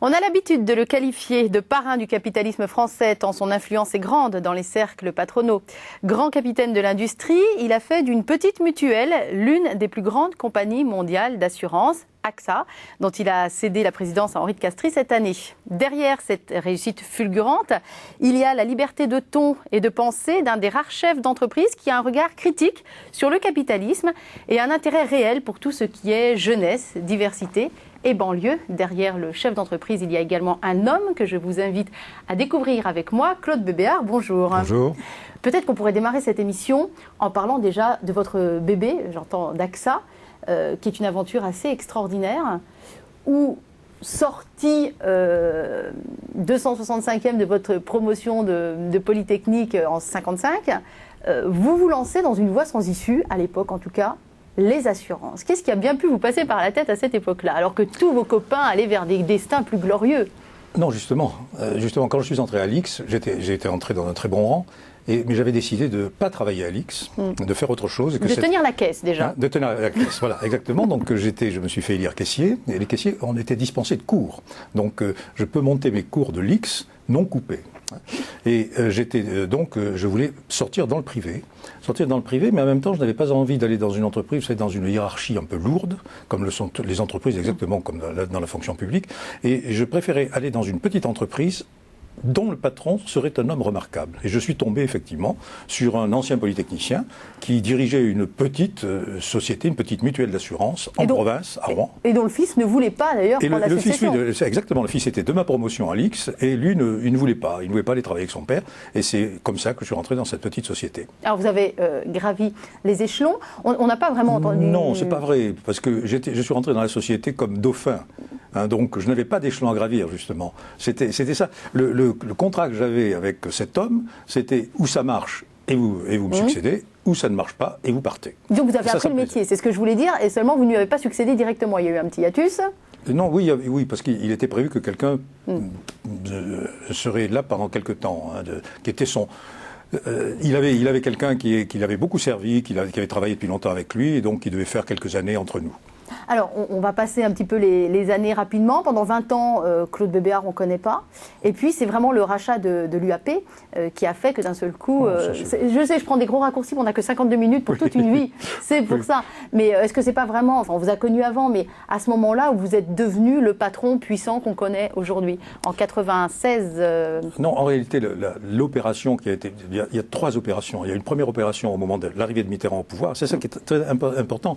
On a l'habitude de le qualifier de parrain du capitalisme français, tant son influence est grande dans les cercles patronaux. Grand capitaine de l'industrie, il a fait d'une petite mutuelle l'une des plus grandes compagnies mondiales d'assurance, AXA, dont il a cédé la présidence à Henri de Castries cette année. Derrière cette réussite fulgurante, il y a la liberté de ton et de pensée d'un des rares chefs d'entreprise qui a un regard critique sur le capitalisme et un intérêt réel pour tout ce qui est jeunesse, diversité et banlieue. Derrière le chef d'entreprise, il y a également un homme que je vous invite à découvrir avec moi, Claude Bébéar. Bonjour. Bonjour. Peut-être qu'on pourrait démarrer cette émission en parlant déjà de votre bébé, j'entends d'AXA, qui est une aventure assez extraordinaire, où sorti 265e de votre promotion de Polytechnique en 55, vous vous lancez dans une voie sans issue, à l'époque en tout cas, les assurances. Qu'est-ce qui a bien pu vous passer par la tête à cette époque-là, alors que tous vos copains allaient vers des destins plus glorieux? Non, justement, quand je suis entré à l'IX, j'étais entré dans un très bon rang, mais j'avais décidé de ne pas travailler à l'IX, de faire autre chose. De tenir la caisse, déjà. De tenir la caisse, voilà, exactement. Donc je me suis fait élire caissier, et les caissiers, on était dispensés de cours. Donc je peux monter mes cours de l'IX non coupés. Et je voulais sortir dans le privé, mais en même temps, je n'avais pas envie d'aller dans une entreprise, vous savez, dans une hiérarchie un peu lourde, comme le sont les entreprises, exactement comme dans la fonction publique. Et je préférais aller dans une petite entreprise dont le patron serait un homme remarquable. Et je suis tombé effectivement sur un ancien polytechnicien qui dirigeait une petite société, une petite mutuelle d'assurance en province, à Rouen. Et dont le fils ne voulait pas d'ailleurs prendre la succession. Exactement, le fils était de ma promotion à l'IX et lui, il ne voulait pas. Il ne voulait pas aller travailler avec son père. Et c'est comme ça que je suis rentré dans cette petite société. Alors vous avez gravi les échelons. On n'a pas vraiment entendu... Non, c'est pas vrai. Parce que je suis rentré dans la société comme dauphin. Donc je n'avais pas d'échelon à gravir, justement. C'était ça. Le contrat que j'avais avec cet homme, c'était où ça marche et vous me succédez, ou ça ne marche pas et vous partez. Donc vous avez appris le métier, c'est ce que je voulais dire, et seulement vous ne lui avez pas succédé directement. Il y a eu un petit hiatus. Non, oui, parce qu'il était prévu que quelqu'un serait là pendant quelque temps, qui était son... il avait quelqu'un qui l'avait beaucoup servi, qui avait travaillé depuis longtemps avec lui, et donc qui devait faire quelques années entre nous. Alors, on va passer un petit peu les années rapidement. Pendant 20 ans, Claude Bébéar, on ne connaît pas. Et puis, c'est vraiment le rachat de l'UAP qui a fait que d'un seul coup... je sais, je prends des gros raccourcis, mais on n'a que 52 minutes pour toute une vie. C'est pour ça. Mais est-ce que c'est pas vraiment... Enfin, on vous a connu avant, mais à ce moment-là où vous êtes devenu le patron puissant qu'on connaît aujourd'hui, en 96... Non, en réalité, l'opération qui a été... Il y a 3 opérations. Il y a une première opération au moment de l'arrivée de Mitterrand au pouvoir. C'est ça qui est très important.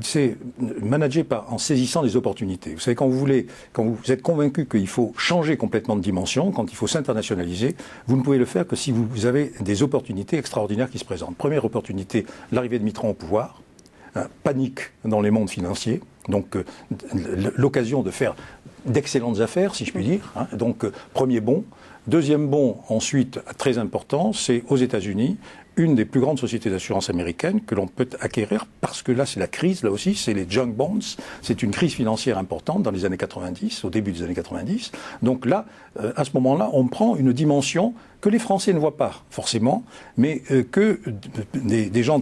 C'est manager en saisissant des opportunités. Vous savez, quand vous êtes convaincu qu'il faut changer complètement de dimension, quand il faut s'internationaliser, vous ne pouvez le faire que si vous avez des opportunités extraordinaires qui se présentent. Première opportunité, l'arrivée de Mitterrand au pouvoir, panique dans les mondes financiers, donc l'occasion de faire d'excellentes affaires, si je puis dire. Donc premier bond. Deuxième bond, ensuite, très important, c'est aux États-Unis, une des plus grandes sociétés d'assurance américaines que l'on peut acquérir, parce que là, c'est la crise, là aussi, c'est les junk bonds. C'est une crise financière importante dans les années 90, au début des années 90. Donc là, à ce moment-là, on prend une dimension que les Français ne voient pas forcément, mais que des gens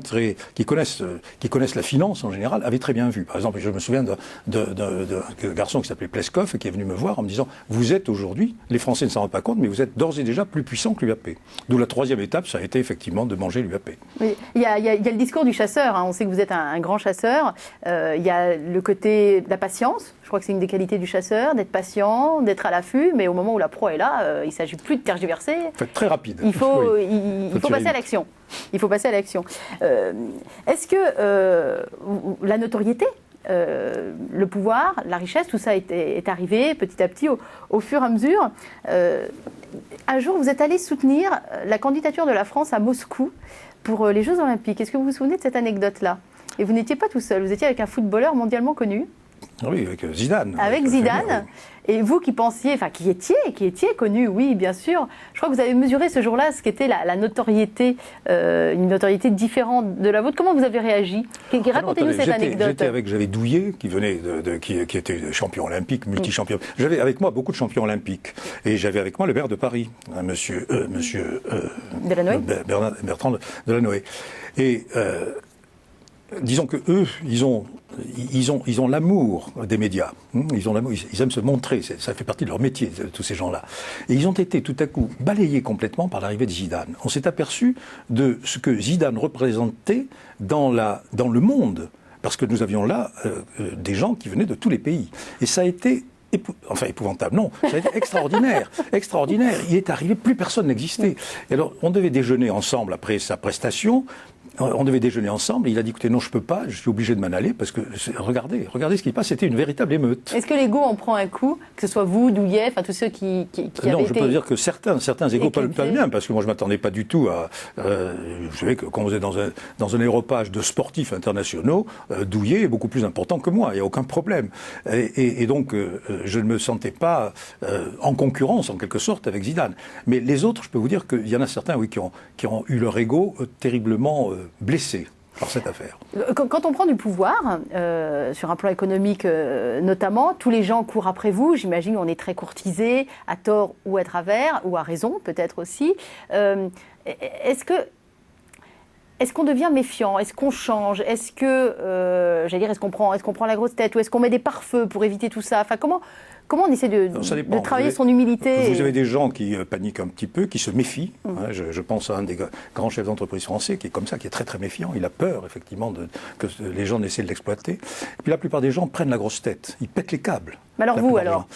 qui connaissent la finance en général avaient très bien vu. Par exemple, je me souviens d'un garçon qui s'appelait Pleskov et qui est venu me voir en me disant « Vous êtes aujourd'hui, les Français ne s'en rendent pas compte, mais vous êtes d'ores et déjà plus puissant que l'UAP ». D'où la troisième étape, ça a été effectivement de manger l'UAP. Oui, il y a le discours du chasseur, on sait que vous êtes un grand chasseur, il y a le côté de la patience. Je crois que c'est une des qualités du chasseur, d'être patient, d'être à l'affût, mais au moment où la proie est là, il ne s'agit plus de tergiverser. Très rapide. Il faut passer à l'action. Il faut passer à l'action. Est-ce que la notoriété, le pouvoir, la richesse, tout ça est arrivé petit à petit au fur et à mesure. Un jour, vous êtes allé soutenir la candidature de la France à Moscou pour les Jeux Olympiques. Est-ce que vous vous souvenez de cette anecdote-là? Et vous n'étiez pas tout seul, vous étiez avec un footballeur mondialement connu. Oui, avec Zidane. Avec Zidane. Et vous qui pensiez, enfin qui étiez connu, oui, bien sûr. Je crois que vous avez mesuré ce jour-là ce qu'était la notoriété, une notoriété différente de la vôtre. Comment vous avez réagi? Racontez-nous cette anecdote. J'avais Douillet qui était champion olympique, multi-champion. J'avais avec moi beaucoup de champions olympiques. Et j'avais avec moi le maire de Paris, monsieur Bertrand Delanoë. Et disons que eux, ils ont ils ont l'amour des médias. Ils aiment se montrer. Ça fait partie de leur métier, tous ces gens-là. Et ils ont été tout à coup balayés complètement par l'arrivée de Zidane. On s'est aperçu de ce que Zidane représentait dans le monde. Parce que nous avions là des gens qui venaient de tous les pays. Et ça a été épouvantable, non, ça a été extraordinaire, extraordinaire. Il est arrivé, plus personne n'existait. Et alors, on devait déjeuner ensemble après sa prestation. On devait déjeuner ensemble, et il a dit, écoutez, non, je peux pas, je suis obligé de m'en aller, parce que, regardez ce qui passe, c'était une véritable émeute. Est-ce que l'ego en prend un coup, que ce soit vous, Douillet, enfin tous ceux qui avaient Non, je été... peux dire que certains égos, pas le mien, parce que moi je m'attendais pas du tout à... vous savez que quand vous êtes dans un aéropage de sportifs internationaux, Douillet est beaucoup plus important que moi, il n'y a aucun problème. Et donc, je ne me sentais pas en concurrence, en quelque sorte, avec Zidane. Mais les autres, je peux vous dire qu'il y en a certains, oui, qui ont eu leur ego terriblement blessé par cette affaire. Quand on prend du pouvoir, sur un plan économique notamment, tous les gens courent après vous. J'imagine on est très courtisé, à tort ou à travers, ou à raison peut-être aussi. Est-ce qu'on devient méfiant? Est-ce qu'on change? Est-ce que, est-ce qu'on prend la grosse tête? Ou est-ce qu'on met des pare-feux pour éviter tout ça? Enfin, comment on essaie de travailler son humilité? Vous avez des gens qui paniquent un petit peu, qui se méfient. Je pense à un des grands chefs d'entreprise français qui est comme ça, qui est très très méfiant. Il a peur, effectivement, que les gens essaient de l'exploiter. Et puis la plupart des gens prennent la grosse tête. Ils pètent les câbles. Mais alors vous, alors?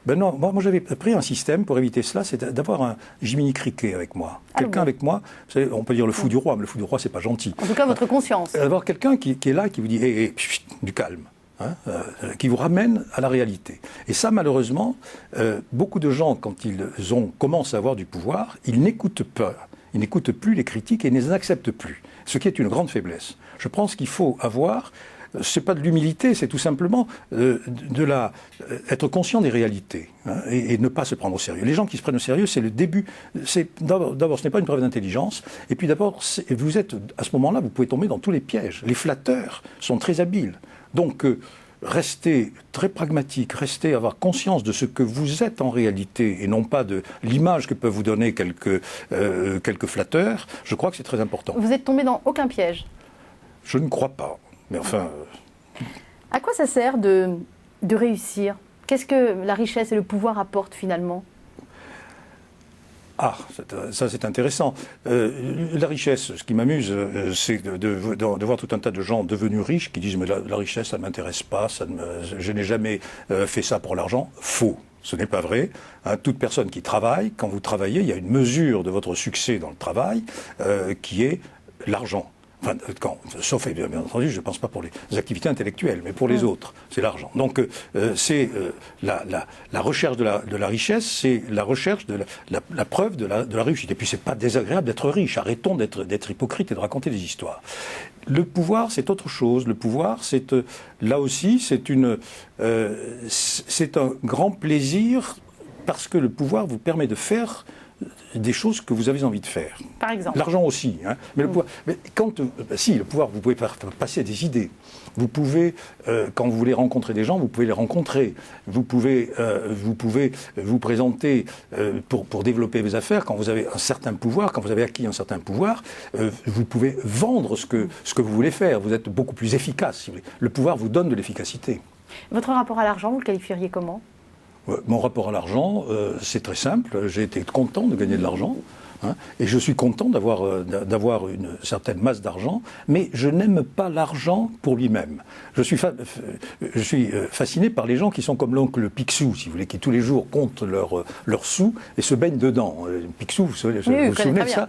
Ben non, moi j'avais pris un système pour éviter cela, c'est d'avoir un Jiminy Criquet avec moi. Quelqu'un avec moi, vous savez, on peut dire le fou du roi, mais le fou du roi c'est pas gentil. En tout cas, votre conscience. D'avoir quelqu'un qui est là, qui vous dit du calme. Qui vous ramène à la réalité. Et ça, malheureusement, beaucoup de gens, quand ils commencent à avoir du pouvoir, ils n'écoutent pas. Ils n'écoutent plus les critiques et ils ne les acceptent plus. Ce qui est une grande faiblesse. Je pense qu'il faut avoir, c'est pas de l'humilité, c'est tout simplement être conscient des réalités et ne pas se prendre au sérieux. Les gens qui se prennent au sérieux, c'est le début. D'abord, ce n'est pas une preuve d'intelligence. Et puis d'abord, vous êtes à ce moment-là, vous pouvez tomber dans tous les pièges. Les flatteurs sont très habiles. Donc, restez très pragmatique, avoir conscience de ce que vous êtes en réalité et non pas de l'image que peuvent vous donner quelques flatteurs. Je crois que c'est très important. Vous êtes tombé dans aucun piège? Je ne crois pas. Mais enfin... À quoi ça sert de réussir? Qu'est-ce que la richesse et le pouvoir apportent finalement? Ah, ça c'est intéressant. La richesse, ce qui m'amuse, c'est de voir tout un tas de gens devenus riches qui disent « mais la richesse, ça ne m'intéresse pas, je n'ai jamais fait ça pour l'argent ». Faux, ce n'est pas vrai. Toute personne qui travaille, quand vous travaillez, il y a une mesure de votre succès dans le travail qui est l'argent. Enfin, sauf, bien entendu, je ne pense pas pour les activités intellectuelles, mais pour les autres, c'est l'argent. Donc, c'est la recherche de la richesse, c'est la recherche de la preuve de la réussite. Et puis, c'est pas désagréable d'être riche. Arrêtons d'être hypocrite et de raconter des histoires. Le pouvoir, c'est autre chose. Le pouvoir, c'est là aussi, c'est un grand plaisir parce que le pouvoir vous permet de faire des choses que vous avez envie de faire. Par exemple. L'argent aussi. Mais le pouvoir, le pouvoir, vous pouvez faire passer des idées. Vous pouvez, quand vous voulez rencontrer des gens, vous pouvez les rencontrer. Vous pouvez vous présenter pour développer vos affaires. Quand vous avez un certain pouvoir, quand vous avez acquis un certain pouvoir, vous pouvez vendre ce que vous voulez faire. Vous êtes beaucoup plus efficace, si vous voulez. Le pouvoir vous donne de l'efficacité. Votre rapport à l'argent, vous le qualifieriez comment ? Mon rapport à l'argent, c'est très simple. J'ai été content de gagner de l'argent. Et je suis content d'avoir une certaine masse d'argent, mais je n'aime pas l'argent pour lui-même. Je suis fasciné par les gens qui sont comme l'oncle Picsou, si vous voulez, qui tous les jours comptent leurs sous et se baignent dedans. Picsou, vous vous souvenez de ça?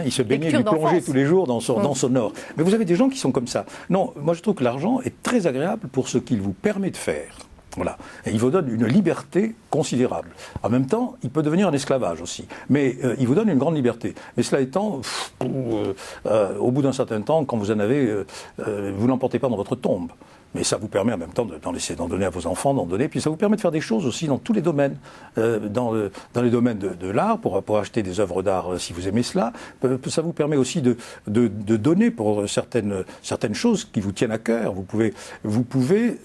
Il se baignait, il plongeait tous les jours dans son or. Mais vous avez des gens qui sont comme ça. Non, moi je trouve que l'argent est très agréable pour ce qu'il vous permet de faire. Voilà. Et il vous donne une liberté considérable. En même temps, il peut devenir un esclavage aussi. Mais il vous donne une grande liberté. Mais cela étant, au bout d'un certain temps, quand vous en avez, vous n'emportez pas dans votre tombe. Mais ça vous permet en même temps d'en donner à vos enfants, puis ça vous permet de faire des choses aussi dans tous les domaines. Dans les domaines de l'art, pour acheter des œuvres d'art si vous aimez cela. Ça vous permet aussi de donner pour certaines choses qui vous tiennent à cœur. Vous pouvez,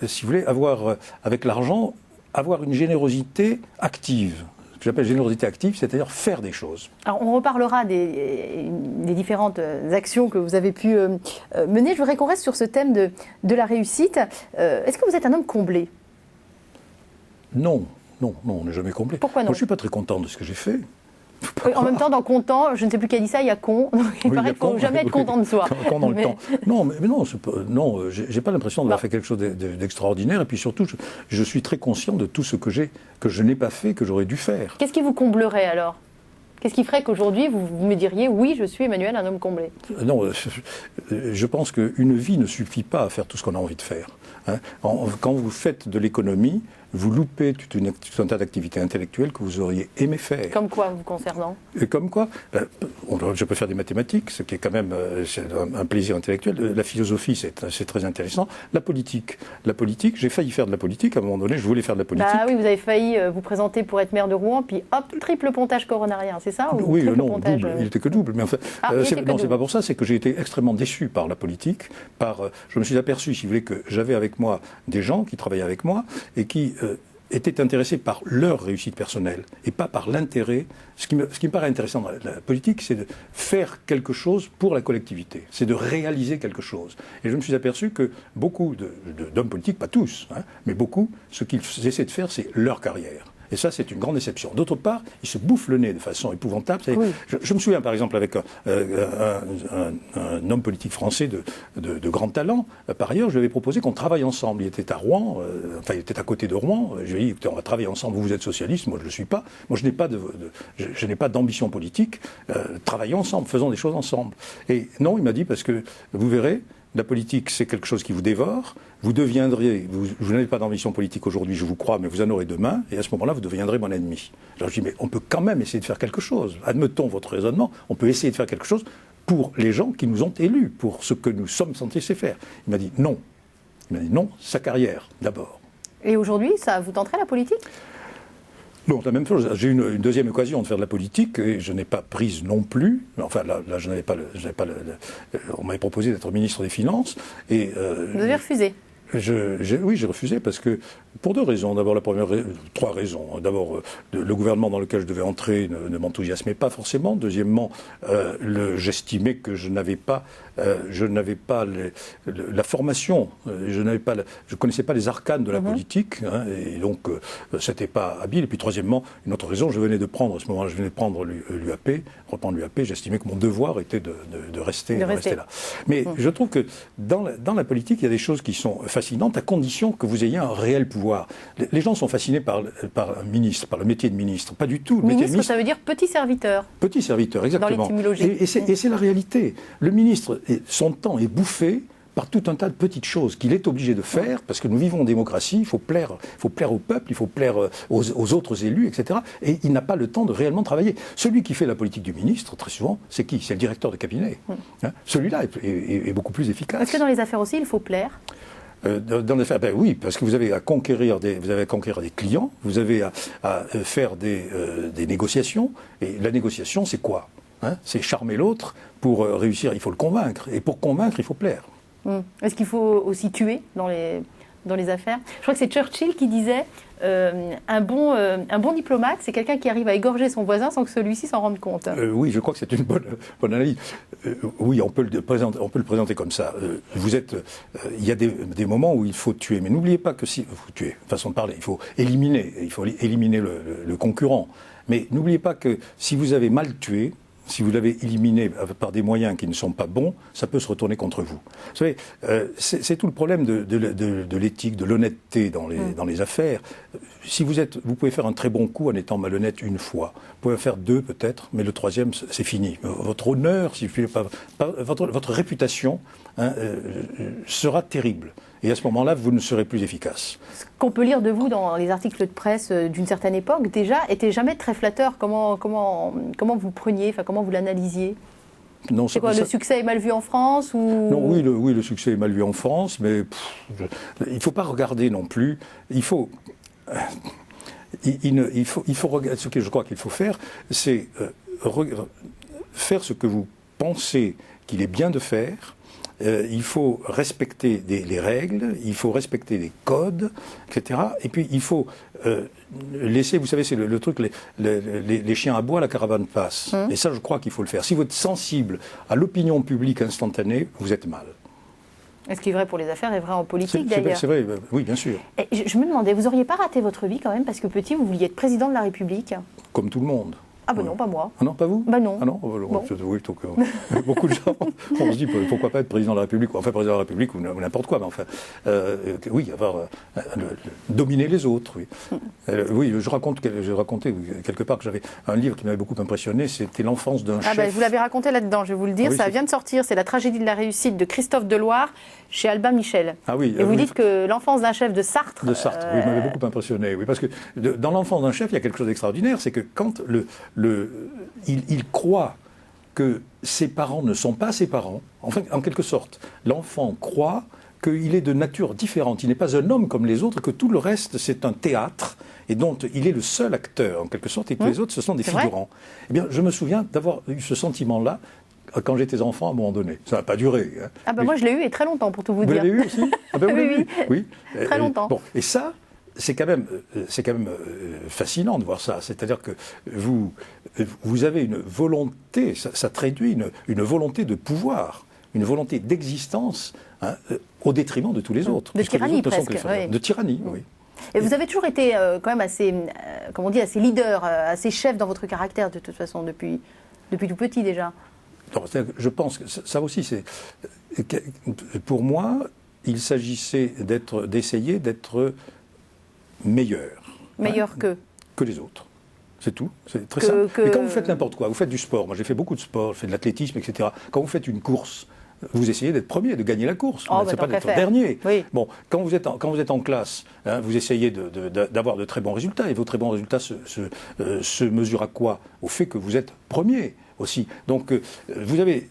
si vous voulez, avoir, avec l'argent, avoir une générosité active. j'appelle générosité active, c'est-à-dire faire des choses. Alors, on reparlera des différentes actions que vous avez pu mener. Je voudrais qu'on reste sur ce thème de la réussite. Est-ce que vous êtes un homme comblé? Non, on n'est jamais comblé. Pourquoi non? Moi, je ne suis pas très content de ce que j'ai fait. Oui, en même temps, dans content, je ne sais plus qui a dit ça, il y a con. Donc il paraît qu'il ne faut jamais être content de soi. Con dans le temps. Non, j'ai pas l'impression d'avoir fait quelque chose d'extraordinaire. Et puis surtout, je suis très conscient de tout ce que je n'ai pas fait, que j'aurais dû faire. Qu'est-ce qui vous comblerait alors? Qu'est-ce qui ferait qu'aujourd'hui, vous me diriez, oui, je suis Emmanuel, un homme comblé? Non, je pense qu'une vie ne suffit pas à faire tout ce qu'on a envie de faire. Hein. Quand vous faites de l'économie, vous loupez tout un tas d'activités intellectuelles que vous auriez aimé faire. Comme quoi, vous concernant? Et comme quoi, je peux faire des mathématiques, ce qui est quand même un plaisir intellectuel. La philosophie, c'est très intéressant. La politique, j'ai failli faire de la politique. À un moment donné, je voulais faire de la politique. Bah oui, vous avez failli vous présenter pour être maire de Rouen, puis hop, triple pontage coronarien, c'est ça? Oui, non, double. Il n'était que double. Mais en fait, non, c'est pas pour ça. C'est que j'ai été extrêmement déçu par la politique. Je me suis aperçu, si vous voulez, que j'avais avec moi des gens qui travaillaient avec moi et qui étaient intéressés par leur réussite personnelle et pas par l'intérêt. Ce qui me paraît intéressant dans la politique, c'est de faire quelque chose pour la collectivité, c'est de réaliser quelque chose. Et je me suis aperçu que beaucoup d'hommes politiques, pas tous, hein, mais beaucoup, ce qu'ils essaient de faire, c'est leur carrière. Et ça, c'est une grande déception. D'autre part, ils se bouffent le nez de façon épouvantable. Oui. Je me souviens, par exemple, avec un homme politique français de grand talent. Par ailleurs, je lui avais proposé qu'on travaille ensemble. Il était à Rouen, il était à côté de Rouen. Je lui ai dit, écoutez, on va travailler ensemble. Vous êtes socialiste, moi je ne le suis pas. Moi, je n'ai pas d'ambition politique. Travaillons ensemble, faisons des choses ensemble. Et non, il m'a dit, parce que vous verrez, la politique, c'est quelque chose qui vous dévore. Vous n'avez pas d'ambition politique aujourd'hui, je vous crois, mais vous en aurez demain. Et à ce moment-là, vous deviendrez mon ennemi. Alors je dis, mais on peut quand même essayer de faire quelque chose. Admettons votre raisonnement, on peut essayer de faire quelque chose pour les gens qui nous ont élus, pour ce que nous sommes censés faire. Il m'a dit non. Il m'a dit non, sa carrière, d'abord. Et aujourd'hui, ça vous tenterait la politique ? Non, la même chose. J'ai eu une deuxième occasion de faire de la politique et je n'ai pas prise non plus. Enfin, là je n'avais pas on m'avait proposé d'être ministre des Finances et vous avez refusé. Oui, j'ai refusé parce que, pour deux raisons. D'abord, trois raisons. D'abord, le gouvernement dans lequel je devais entrer ne m'enthousiasmait pas forcément. Deuxièmement, j'estimais que je n'avais pas la formation. Je connaissais pas les arcanes de la politique, hein, et donc c'était pas habile. Et puis troisièmement, une autre raison, je venais de prendre l'UAP, reprendre l'UAP. J'estimais que mon devoir était de rester là. Mais je trouve que dans la politique, il y a des choses qui sont fascinantes à condition que vous ayez un réel pouvoir. Les gens sont fascinés par un ministre, par le métier de ministre. Pas du tout. Ministre, ça veut dire petit serviteur. Petit serviteur, exactement. Dans l'étymologie. Et c'est la réalité. Le ministre, son temps est bouffé par tout un tas de petites choses qu'il est obligé de faire, parce que nous vivons en démocratie, il faut plaire au peuple, il faut plaire aux autres élus, etc. Et il n'a pas le temps de réellement travailler. Celui qui fait la politique du ministre, très souvent, c'est qui? C'est le directeur de cabinet. Hein? Celui-là est beaucoup plus efficace. Est-ce que dans les affaires aussi, il faut plaire? Dans les affaires, oui, parce que vous avez à conquérir des clients, vous avez à faire des négociations, et la négociation, c'est quoi? Hein? C'est charmer l'autre. Pour réussir, il faut le convaincre, et pour convaincre, il faut plaire. Est-ce qu'il faut aussi tuer dans les affaires? Je crois que c'est Churchill qui disait un bon diplomate, c'est quelqu'un qui arrive à égorger son voisin sans que celui-ci s'en rende compte. Oui, je crois que c'est une bonne analyse. Oui, on peut le présenter comme ça. Il y a des moments où il faut tuer, mais n'oubliez pas que tuer, façon de parler, il faut éliminer le concurrent. Mais n'oubliez pas que si vous avez mal tué, si vous l'avez éliminé par des moyens qui ne sont pas bons, ça peut se retourner contre vous. Vous savez, c'est tout le problème de l'éthique, de l'honnêteté dans les affaires. Si vous pouvez faire un très bon coup en étant malhonnête une fois. Vous pouvez en faire deux peut-être, mais le troisième, c'est fini. Votre honneur, si vous voulez pas, votre réputation sera terrible. Et à ce moment-là, vous ne serez plus efficace. Ce qu'on peut lire de vous dans les articles de presse d'une certaine époque, déjà, était jamais très flatteur. Comment vous preniez, comment vous l'analysiez? Non, c'est quoi, le succès est mal vu en France ou... Non, oui, le succès est mal vu en France, mais il ne faut pas regarder non plus. Il faut regarder. Ce que je crois qu'il faut faire, c'est faire ce que vous pensez qu'il est bien de faire, il faut respecter les règles, il faut respecter les codes, etc. Et puis il faut laisser, vous savez, c'est le truc, les chiens aboient, la caravane passe. Et ça, je crois qu'il faut le faire. Si vous êtes sensible à l'opinion publique instantanée, vous êtes mal. Et ce qui est vrai pour les affaires est vrai en politique d'ailleurs. C'est vrai, oui, bien sûr. Et je me demandais, vous n'auriez pas raté votre vie quand même, parce que petit, vous vouliez être président de la République? Comme tout le monde. Ah ben non, pas moi. Ah non, pas vous? Bah non. Ah non, Bon. oui, donc, beaucoup de gens, on se dit pourquoi pas être président de la République, enfin président de la République ou n'importe quoi, mais enfin, oui, dominer les autres, oui. Oui, j'ai raconté quelque part que j'avais un livre qui m'avait beaucoup impressionné, c'était L'enfance d'un chef. Ah ben, vous l'avez raconté là-dedans, je vais vous le dire, Ah oui, ça vient de sortir, c'est La tragédie de la réussite de Christophe Deloire chez Albin Michel. Ah oui. Et vous dites que l'enfance d'un chef de Sartre... De Sartre, oui, m'avait beaucoup impressionné. Oui, parce que dans l'enfance d'un chef, il y a quelque chose d'extraordinaire, c'est que quand il croit que ses parents ne sont pas ses parents, enfin, en quelque sorte, l'enfant croit qu'il est de nature différente, il n'est pas un homme comme les autres, que tout le reste c'est un théâtre, et dont il est le seul acteur, en quelque sorte, et que les autres ce sont des figurants. Eh bien, je me souviens d'avoir eu ce sentiment-là quand j'étais enfant à un moment donné. Ça n'a pas duré. Hein. Ah ben moi je l'ai eu et très longtemps pour tout vous dire. Vous l'avez eu aussi? Ah ben, oui. Très longtemps. Bon, et ça, c'est quand même fascinant de voir ça. C'est-à-dire que vous avez une volonté, ça traduit une volonté de pouvoir, une volonté d'existence, hein, au détriment de tous les autres. De tyrannie presque. Oui. De tyrannie, oui. Et vous avez toujours été quand même assez, comment on dit, assez leader, assez chef dans votre caractère de toute façon, depuis tout petit déjà. Non, je pense que ça aussi, c'est pour moi, il s'agissait d'essayer d'être meilleur. Meilleur que les autres. C'est tout. C'est très simple. Mais quand vous faites n'importe quoi, vous faites du sport, moi j'ai fait beaucoup de sport, je fais de l'athlétisme, etc. Quand vous faites une course, vous essayez d'être premier, de gagner la course. C'est pas d'être dernier. Oui. Bon, quand vous êtes en classe, hein, vous essayez d'avoir de très bons résultats. Et vos très bons résultats se mesurent à quoi? Au fait que vous êtes premier aussi. Donc, vous avez...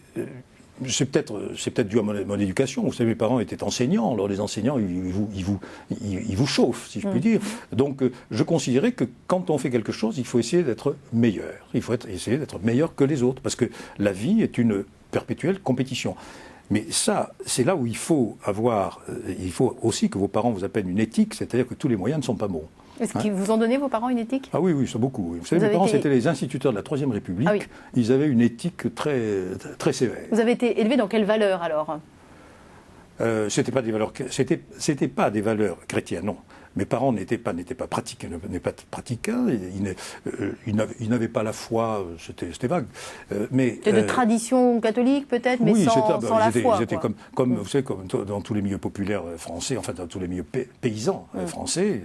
c'est peut-être dû à mon éducation. Vous savez, mes parents étaient enseignants. Alors les enseignants, ils vous chauffent, si je puis dire. Donc je considérais que quand on fait quelque chose, il faut essayer d'être meilleur. Il faut essayer d'être meilleur que les autres. Parce que la vie est une perpétuelle compétition. Mais ça, c'est là où il faut aussi que vos parents vous appellent une éthique, c'est-à-dire que tous les moyens ne sont pas bons. Est-ce qu'ils vous ont donné, vos parents, une éthique? Ah oui, ça beaucoup. Oui. Vous savez, mes parents, c'était les instituteurs de la Troisième République. Ah oui. Ils avaient une éthique très, très sévère. Vous avez été élevé dans quelles valeurs, alors? C'était pas des valeurs chrétiennes, non. Mes parents n'étaient pas pratiquants. Ils n'avaient pas la foi, c'était vague. C'était de tradition catholique, peut-être, mais oui, sans la foi. Ils étaient comme vous savez, comme dans tous les milieux populaires français, enfin dans tous les milieux paysans français,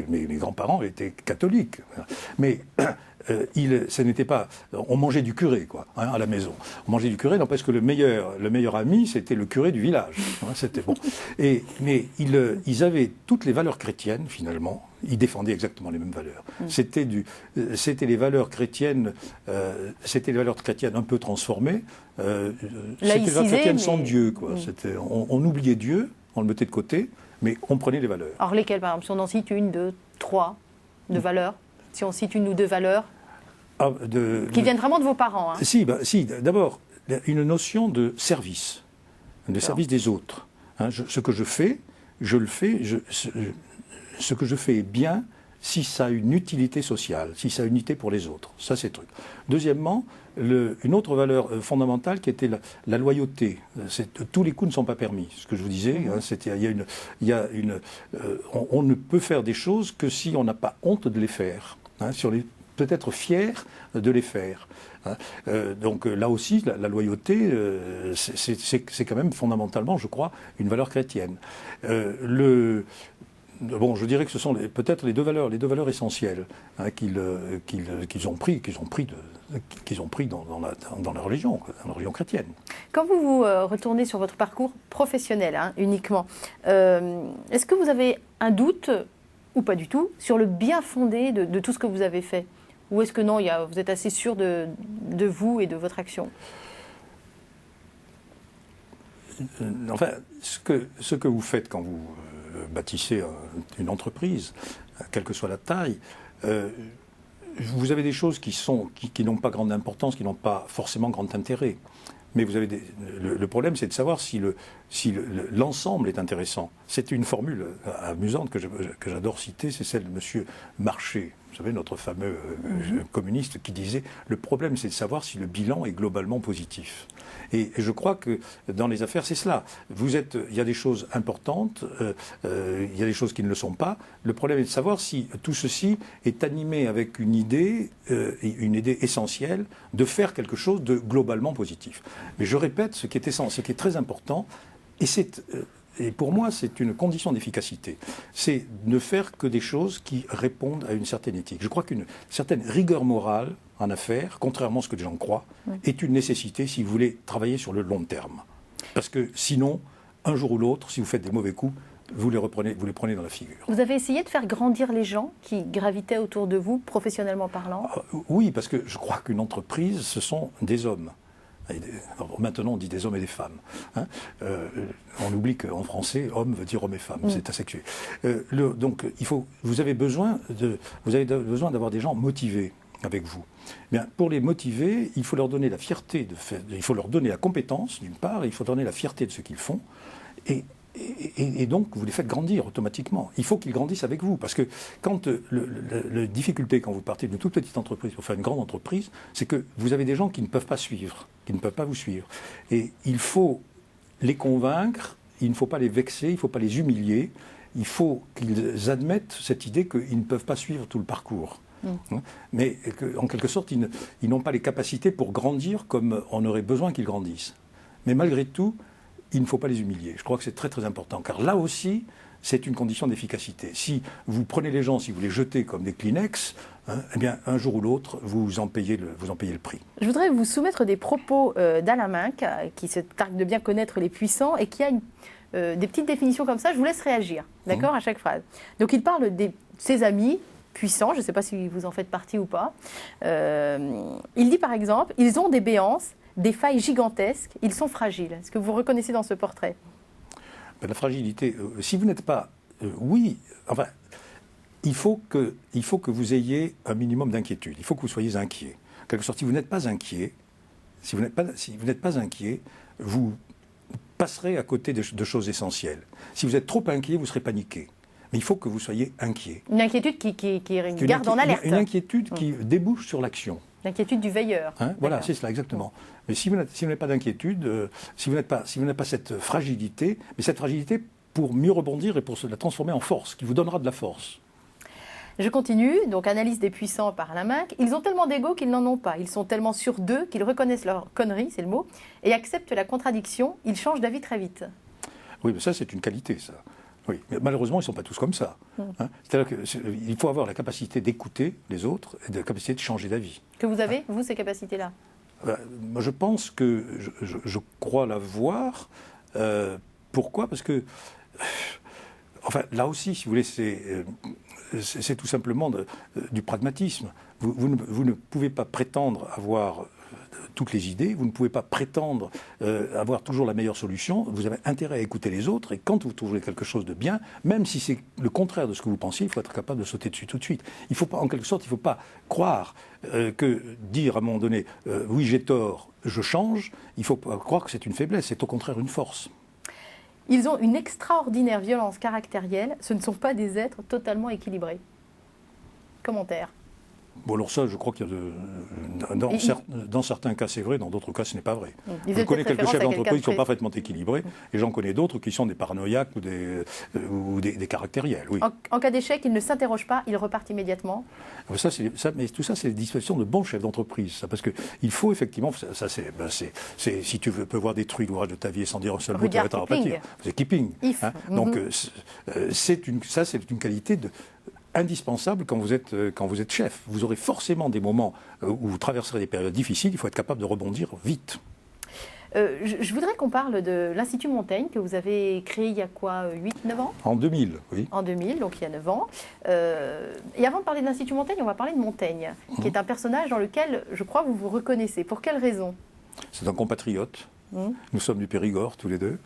mes grands-parents étaient catholiques. Mais ce n'était pas... On mangeait du curé, quoi, hein, à la maison. On mangeait du curé, n'empêche que le meilleur ami, c'était le curé du village. Hein, c'était bon. Mais ils avaient toutes les valeurs chrétiennes, finalement. Ils défendaient exactement les mêmes valeurs. C'était les valeurs chrétiennes, un peu transformées. C'était les valeurs chrétiennes sans Dieu, quoi. On oubliait Dieu, on le mettait de côté, mais on prenait les valeurs. Alors lesquelles, par exemple, si on en cite une, deux, trois de valeurs? Si on cite une ou deux valeurs qui viennent vraiment de vos parents, hein. Si, d'abord, une notion de service, service des autres. Hein, ce que je fais, ce que je fais est bien si ça a une utilité sociale, si ça a une utilité pour les autres. Ça, c'est le truc. Deuxièmement, une autre valeur fondamentale qui était la loyauté. Tous les coups ne sont pas permis. Ce que je vous disais, on ne peut faire des choses que si on n'a pas honte de les faire. Hein, si on est peut-être fier de les faire. Hein. Donc là aussi, la loyauté, c'est quand même fondamentalement, je crois, une valeur chrétienne. Bon, je dirais que ce sont peut-être les deux valeurs essentielles, hein, qu'ils ont pris dans la religion chrétienne. Quand vous retournez sur votre parcours professionnel, hein, uniquement, est-ce que vous avez un doute, ou pas du tout, sur le bien fondé de tout ce que vous avez fait? Ou est-ce que non, vous êtes assez sûr de vous et de votre action? Enfin, ce que vous faites quand vous bâtissez une entreprise, quelle que soit la taille, vous avez des choses qui n'ont pas grande importance, qui n'ont pas forcément grand intérêt. Mais vous avez le problème, c'est de savoir si l'ensemble est intéressant. C'est une formule amusante que j'adore citer, c'est celle de M. Marché, vous savez, notre fameux communiste, qui disait « Le problème, c'est de savoir si le bilan est globalement positif ». Et je crois que dans les affaires, c'est cela. Il y a des choses importantes, il y a des choses qui ne le sont pas. Le problème est de savoir si tout ceci est animé avec une idée essentielle de faire quelque chose de globalement positif. Mais je répète, ce qui est très important, et pour moi, c'est une condition d'efficacité. C'est ne faire que des choses qui répondent à une certaine éthique. Je crois qu'une certaine rigueur morale en affaires, contrairement à ce que les gens croient, est une nécessité si vous voulez travailler sur le long terme. Parce que sinon, un jour ou l'autre, si vous faites des mauvais coups, vous les prenez dans la figure. Vous avez essayé de faire grandir les gens qui gravitaient autour de vous, professionnellement parlant? Oui, parce que je crois qu'une entreprise, ce sont des hommes. Maintenant, on dit des hommes et des femmes. Hein. On oublie qu'en français, homme veut dire homme et femme, c'est asexué. Donc, vous avez besoin d'avoir des gens motivés avec vous. Bien, pour les motiver, il faut leur donner la fierté il faut leur donner la compétence, d'une part, et il faut donner la fierté de ce qu'ils font. Et donc, vous les faites grandir automatiquement. Il faut qu'ils grandissent avec vous. Parce que quand la difficulté, quand vous partez d'une toute petite entreprise pour faire une grande entreprise, c'est que vous avez des gens qui ne peuvent pas suivre, qui ne peuvent pas vous suivre. Et il faut les convaincre, il ne faut pas les vexer, il ne faut pas les humilier. Il faut qu'ils admettent cette idée qu'ils ne peuvent pas suivre tout le parcours. Mais en quelque sorte, ils n'ont pas les capacités pour grandir comme on aurait besoin qu'ils grandissent. Mais malgré tout, il ne faut pas les humilier. Je crois que c'est très très important, car là aussi, c'est une condition d'efficacité. Si vous prenez les gens, si vous les jetez comme des Kleenex, eh bien, un jour ou l'autre, vous en payez le prix. Je voudrais vous soumettre des propos d'Alain Minc, qui se targue de bien connaître les puissants et qui a des petites définitions comme ça. Je vous laisse réagir, d'accord, à chaque phrase. Donc, il parle de ses amis puissants, je ne sais pas si vous en faites partie ou pas. Il dit par exemple, ils ont des béances, des failles gigantesques, ils sont fragiles. Est-ce que vous reconnaissez dans ce portrait? La fragilité, si vous n'êtes pas... oui, enfin, il faut que vous ayez un minimum d'inquiétude. Il faut que vous soyez inquiet. En quelque sorte, si vous n'êtes pas inquiet, vous passerez à côté de choses essentielles. Si vous êtes trop inquiet, vous serez paniqué. Mais il faut que vous soyez inquiet. Une inquiétude qui garde en alerte. Une inquiétude qui débouche sur l'action. L'inquiétude du veilleur. Voilà, c'est cela, exactement. Mais si vous n'avez pas d'inquiétude, si vous n'avez pas cette fragilité, mais cette fragilité pour mieux rebondir et pour la transformer en force, qui vous donnera de la force. Je continue, donc analyse des puissants par Alain Minc. Ils ont tellement d'ego qu'ils n'en ont pas. Ils sont tellement sûrs d'eux qu'ils reconnaissent leur connerie, c'est le mot, et acceptent la contradiction. Ils changent d'avis très vite. Oui, mais ça, c'est une qualité, ça. Oui, mais malheureusement, ils ne sont pas tous comme ça. C'est-à-dire qu'il faut avoir la capacité d'écouter les autres et la capacité de changer d'avis. Que vous avez, vous, ces capacités-là? Moi, je pense que je crois l'avoir. Pourquoi? Parce que, enfin, là aussi, si vous voulez, c'est tout simplement du pragmatisme. Vous ne pouvez pas prétendre avoir toutes les idées, vous ne pouvez pas prétendre avoir toujours la meilleure solution, vous avez intérêt à écouter les autres, et quand vous trouvez quelque chose de bien, même si c'est le contraire de ce que vous pensiez, il faut être capable de sauter dessus tout de suite. Il faut pas, en quelque sorte, il ne faut pas croire que dire à un moment donné « oui, j'ai tort, je change », il faut pas croire que c'est une faiblesse, c'est au contraire une force. Ils ont une extraordinaire violence caractérielle, ce ne sont pas des êtres totalement équilibrés. Commentaire. Bon, alors ça, je crois qu'il y a dans certains cas, c'est vrai, dans d'autres cas, ce n'est pas vrai. Je connais quelques chefs d'entreprise qui sont parfaitement équilibrés, et j'en connais d'autres qui sont des paranoïaques ou des caractériels. Oui. En cas d'échec, ils ne s'interrogent pas, ils repartent immédiatement. Mais tout ça, c'est les dispositions de bons chefs d'entreprise. Parce qu'il faut effectivement, si tu peux voir détruire l'ouvrage de ta vie sans dire un seul mot, tu vas être à repartir. C'est keeping. Hein. Donc, c'est une qualité indispensable quand vous êtes chef. Vous aurez forcément des moments où vous traverserez des périodes difficiles, il faut être capable de rebondir vite. Je voudrais qu'on parle de l'Institut Montaigne, que vous avez créé il y a quoi, 8-9 ans? En 2000, oui. En 2000, donc il y a 9 ans. Et avant de parler de l'Institut Montaigne, on va parler de Montaigne, qui est un personnage dans lequel, je crois, vous vous reconnaissez. Pour quelle raison? C'est un compatriote. Nous sommes du Périgord, tous les deux.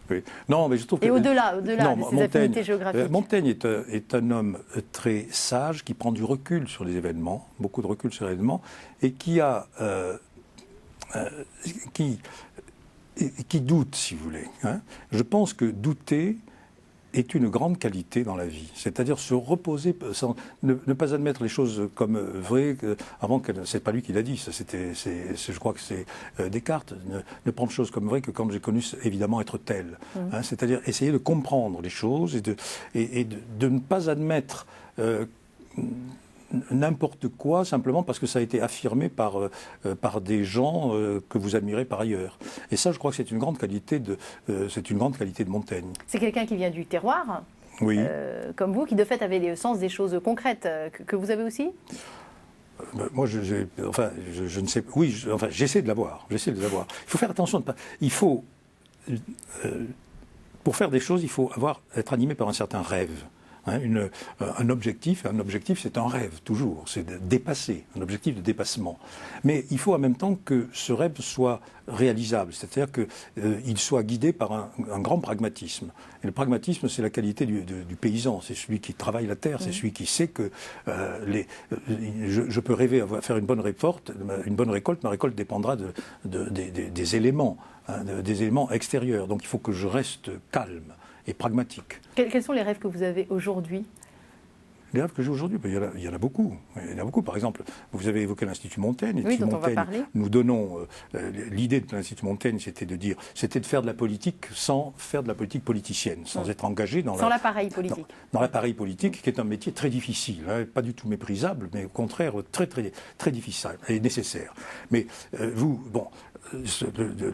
Oui. Non, mais je trouve que... Et au-delà de ces affinités géographiques. Montaigne est un homme très sage, qui prend du recul sur les événements, beaucoup de recul sur les événements, et qui a qui doute, si vous voulez. Hein. Je pense que douter est une grande qualité dans la vie. C'est-à-dire se reposer, ne pas admettre les choses comme vraies, avant que... C'est pas lui qui l'a dit, ça, je crois que c'est Descartes. Ne prendre choses comme vraies que quand j'ai connu, évidemment, être tel. Hein. C'est-à-dire essayer de comprendre les choses et de ne pas admettre... n'importe quoi, simplement parce que ça a été affirmé par des gens que vous admirez par ailleurs. Et ça, je crois que c'est une grande qualité de Montaigne. C'est quelqu'un qui vient du terroir, oui. Comme vous, qui de fait avait le sens des choses concrètes, que vous avez aussi. Moi, je ne sais pas. Oui, j'essaie de l'avoir. Il faut faire attention. Pour faire des choses, il faut être animé par un certain rêve. Hein, un objectif, c'est un rêve, toujours. C'est de dépasser, un objectif de dépassement. Mais il faut en même temps que ce rêve soit réalisable, c'est-à-dire qu'il soit guidé par un grand pragmatisme. Et le pragmatisme, c'est la qualité du paysan. C'est celui qui travaille la terre, c'est celui qui sait que je peux rêver à faire une bonne récolte, ma récolte dépendra des éléments, hein, des éléments extérieurs. Donc il faut que je reste calme et pragmatique. Quels sont les rêves que vous avez aujourd'hui ? Les rêves que j'ai aujourd'hui, il y en a beaucoup. Il y en a beaucoup. Par exemple, vous avez évoqué l'Institut Montaigne. Oui, dont on va parler. Nous donnons l'idée de l'Institut Montaigne, c'était de faire de la politique sans faire de la politique politicienne, sans être engagé dans l'appareil politique. Dans l'appareil politique, qui est un métier très difficile, hein, pas du tout méprisable, mais au contraire très très très difficile et nécessaire. Mais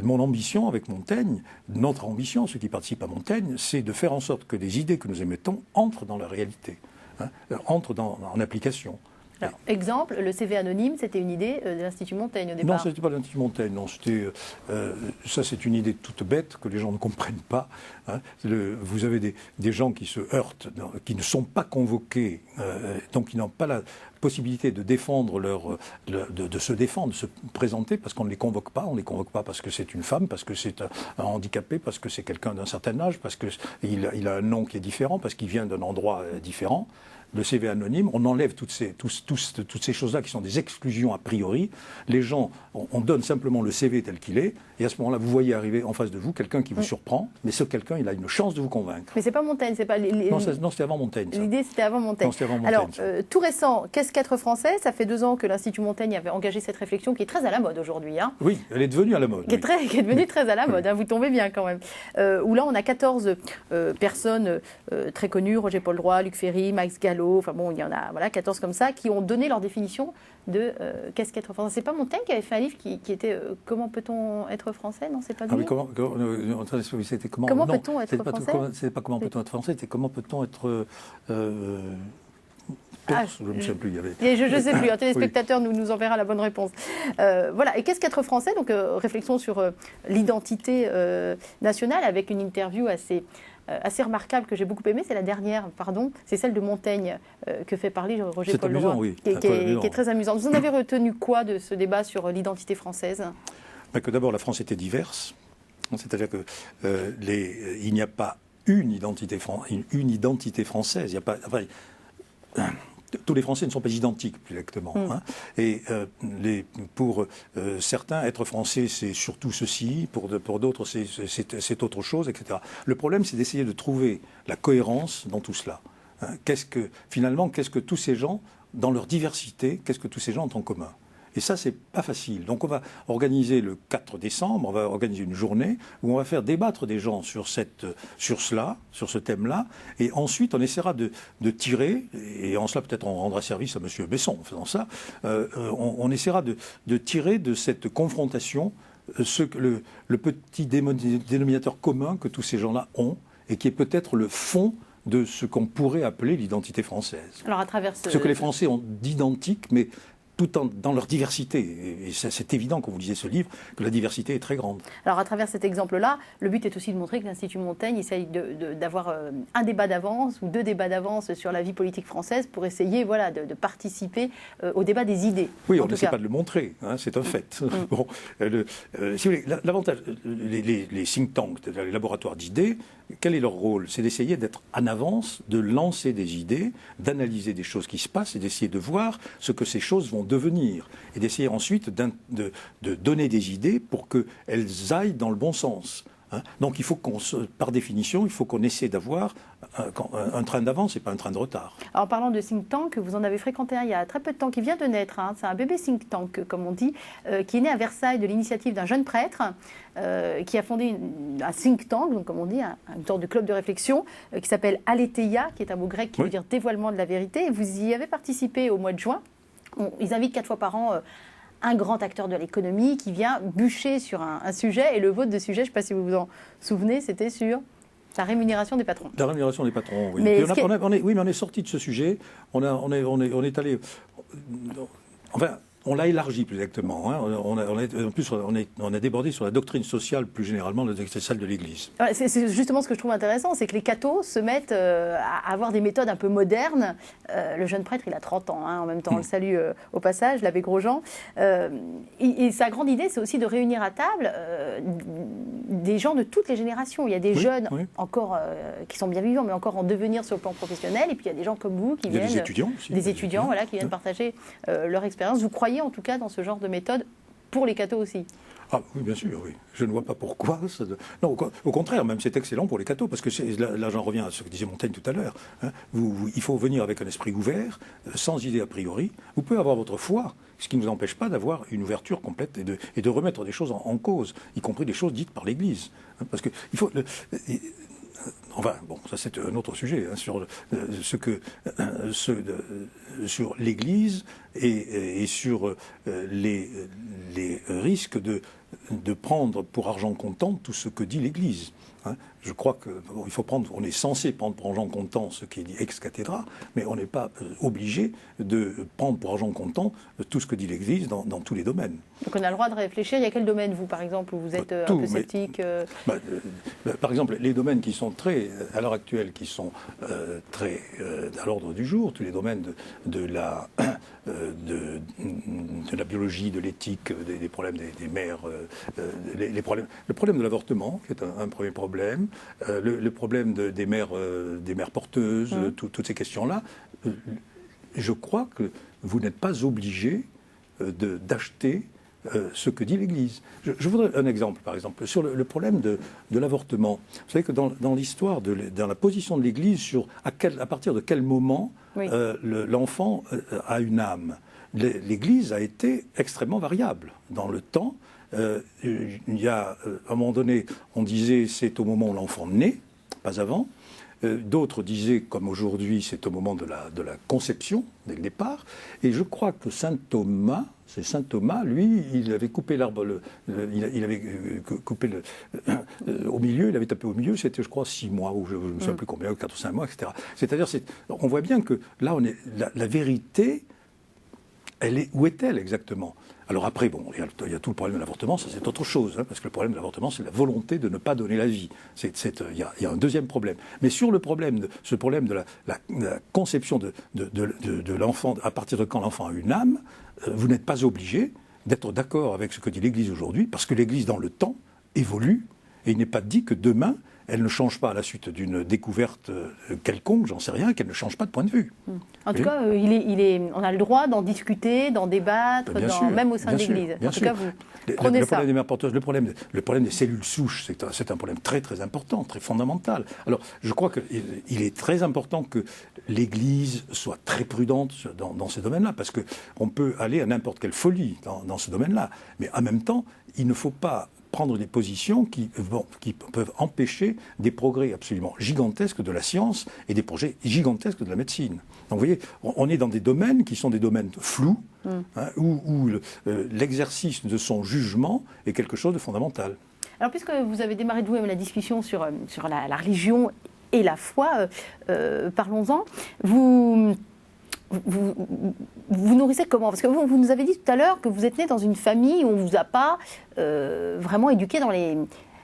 mon ambition avec Montaigne, notre ambition, ceux qui participent à Montaigne, c'est de faire en sorte que les idées que nous émettons entrent dans la réalité, hein, entrent en application. Alors, exemple, le CV anonyme, c'était une idée de l'Institut Montaigne au départ. Non, ce n'était pas l'Institut Montaigne. Non, ça, c'est une idée toute bête que les gens ne comprennent pas. Hein. Vous avez des gens qui se heurtent, qui ne sont pas convoqués, donc qui n'ont pas la possibilité de défendre de se défendre, de se présenter, parce qu'on ne les convoque pas. On ne les convoque pas parce que c'est une femme, parce que c'est un handicapé, parce que c'est quelqu'un d'un certain âge, parce qu'il a un nom qui est différent, parce qu'il vient d'un endroit différent. Le CV anonyme, on enlève toutes ces choses-là qui sont des exclusions a priori. Les gens, on donne simplement le CV tel qu'il est, et à ce moment-là, vous voyez arriver en face de vous quelqu'un qui vous surprend, mais ce quelqu'un, il a une chance de vous convaincre. Mais c'est pas Montaigne, c'est pas... Non, c'était avant Montaigne. L'idée, c'était avant Montaigne. Non, c'était avant Montaigne. Alors, tout récent, qu'est-ce qu'être français ? Ça fait 2 ans que l'Institut Montaigne avait engagé cette réflexion qui est très à la mode aujourd'hui. Hein. Oui, elle est devenue à la mode. Qui est devenue très à la mode, hein, vous tombez bien quand même. Où là, on a 14 personnes très connues, Roger Paul Droit, Luc Ferry, Max Gallo, enfin bon, il y en a 14 comme ça, qui ont donné leur définition de qu'est-ce qu'être français. C'est pas Montaigne qui avait fait un livre qui était Comment peut-on être français ? Non, c'est pas lui. C'était comment peut-on être français ? C'était pas comment peut-on être français, c'était comment peut-on être... je ne sais plus. Je ne sais plus, un téléspectateur nous enverra la bonne réponse. Voilà, et qu'est-ce qu'être français ? Donc, réflexion sur l'identité nationale avec une interview assez remarquable que j'ai beaucoup aimée, c'est la dernière, c'est celle de Montaigne que fait parler Roger Paul Droit, oui, qui est très amusante. Vous en avez retenu quoi de ce débat sur l'identité française ? Que d'abord la France était diverse, c'est-à-dire que il n'y a pas une identité française, il n'y a pas... tous les Français ne sont pas identiques, plus exactement. Hein. Et pour certains, être français, c'est surtout ceci. Pour d'autres, c'est autre chose, etc. Le problème, c'est d'essayer de trouver la cohérence dans tout cela. Hein. Qu'est-ce que tous ces gens, dans leur diversité, qu'est-ce que tous ces gens ont en commun ? Et ça, c'est pas facile. Donc on va organiser le 4 décembre, on va organiser une journée où on va faire débattre des gens sur ce thème-là, et ensuite on essaiera de tirer, et en cela peut-être on rendra service à M. Besson en faisant ça, on essaiera de tirer de cette confrontation le petit dénominateur commun que tous ces gens-là ont, et qui est peut-être le fond de ce qu'on pourrait appeler l'identité française. Alors à travers ce que les Français ont d'identique, mais tout dans leur diversité. Et c'est évident, quand vous lisez ce livre, que la diversité est très grande. Alors, à travers cet exemple-là, le but est aussi de montrer que l'Institut Montaigne essaye d'avoir un débat d'avance ou 2 débats d'avance sur la vie politique française pour essayer de participer au débat des idées. Oui, on n'essaie pas de le montrer, hein, c'est un fait. Bon, si vous voulez, l'avantage, les think tanks, les laboratoires d'idées, quel est leur rôle? C'est d'essayer d'être en avance, de lancer des idées, d'analyser des choses qui se passent et d'essayer de voir ce que ces choses vont devenir. Et d'essayer ensuite de donner des idées pour qu'elles aillent dans le bon sens. Donc il faut par définition, il faut qu'on essaie d'avoir un train d'avance et pas un train de retard. Alors, en parlant de think tank, vous en avez fréquenté un il y a très peu de temps, qui vient de naître. C'est un bébé think tank, comme on dit, qui est né à Versailles de l'initiative d'un jeune prêtre qui a fondé un think tank, donc, comme on dit, une sorte de club de réflexion qui s'appelle Aletheia, qui est un mot grec qui veut dire dévoilement de la vérité. Vous y avez participé au mois de juin. Ils invitent 4 fois par an un grand acteur de l'économie qui vient bûcher sur un sujet. Et le vôtre de sujet, je ne sais pas si vous vous en souvenez, c'était sur la rémunération des patrons. La rémunération des patrons, oui. Mais oui, mais on est sorti de ce sujet. On est allé... Enfin, on l'a élargi plus exactement. En plus, on a débordé sur la doctrine sociale plus généralement, celle de l'Église. C'est justement ce que je trouve intéressant, c'est que les cathos se mettent à avoir des méthodes un peu modernes. Le jeune prêtre, il a 30 ans, en même temps, on le salue au passage, l'abbé Grosjean. Et sa grande idée, c'est aussi de réunir à table des gens de toutes les générations. Il y a des jeunes encore qui sont bien vivants, mais encore en devenir sur le plan professionnel. Et puis il y a des gens comme vous qui viennent... des étudiants aussi. Des étudiants, voilà, qui viennent partager leur expérience. Vous croyez en tout cas dans ce genre de méthode pour les cathos aussi? Ah oui, bien sûr, oui. Je ne vois pas pourquoi. Non, au contraire, même c'est excellent pour les cathos, parce que là j'en reviens à ce que disait Montaigne tout à l'heure. Il faut venir avec un esprit ouvert, sans idée a priori. Vous pouvez avoir votre foi, ce qui ne vous empêche pas d'avoir une ouverture complète et de remettre des choses en cause, y compris des choses dites par l'Église. Parce que il faut... Enfin, bon, ça c'est un autre sujet, sur sur l'Église et sur les risques de prendre pour argent comptant tout ce que dit l'Église. Je crois on est censé prendre pour argent comptant ce qui est dit ex cathedra, mais on n'est pas obligé de prendre pour argent comptant tout ce que dit l'Église dans tous les domaines. Donc on a le droit de réfléchir. Il y a quel domaine, vous, par exemple, où vous êtes un peu sceptique Par exemple, les domaines qui sont à l'heure actuelle, qui sont très à l'ordre du jour, tous les domaines de la biologie, de l'éthique, des problèmes des mères, le problème de l'avortement, qui est un premier problème, le problème des mères porteuses, toutes ces questions-là. Je crois que vous n'êtes pas obligé d'acheter ce que dit l'Église. Je voudrais un exemple, par exemple, sur le problème de l'avortement. Vous savez que dans l'histoire, dans la position de l'Église, à partir de quel moment l'enfant a une âme, l'Église a été extrêmement variable dans le temps. Il y a, à un moment donné, on disait c'est au moment où l'enfant naît, pas avant. D'autres disaient, comme aujourd'hui, c'est au moment de la conception, dès le départ. Et je crois que saint Thomas, lui, il avait coupé l'arbre, il avait coupé au milieu, il avait tapé au milieu, c'était, je crois, 6 mois, ou je ne me souviens plus combien, 4 ou 5 mois, etc. C'est-à-dire, on voit bien que là, la vérité, où est-elle exactement? Alors après, bon, il y a tout le problème de l'avortement, ça c'est autre chose, parce que le problème de l'avortement, c'est la volonté de ne pas donner la vie. Il y a un deuxième problème. Mais sur ce problème de la conception de l'enfant, à partir de quand l'enfant a une âme, vous n'êtes pas obligé d'être d'accord avec ce que dit l'Église aujourd'hui, parce que l'Église, dans le temps, évolue, et il n'est pas dit que demain, elle ne change pas à la suite d'une découverte quelconque, j'en sais rien, qu'elle ne change pas de point de vue. En tout cas, on a le droit d'en discuter, d'en débattre, même au sein de l'Église. En tout cas, vous prenez ça. Le problème des mères porteuses, le problème des cellules souches, c'est un problème très très important, très fondamental. Alors, je crois qu'il est très important que l'Église soit très prudente dans ces domaines-là, parce qu'on peut aller à n'importe quelle folie dans ce domaine-là. Mais en même temps, il ne faut pas prendre des positions qui peuvent empêcher des progrès absolument gigantesques de la science et des projets gigantesques de la médecine. Donc vous voyez, on est dans des domaines qui sont des domaines flous, où l'exercice de son jugement est quelque chose de fondamental. Alors puisque vous avez démarré de vous-même la discussion sur la religion et la foi, parlons-en. Vous nourrissez comment? Parce que vous nous avez dit tout à l'heure que vous êtes né dans une famille où on ne vous a pas vraiment éduqué dans les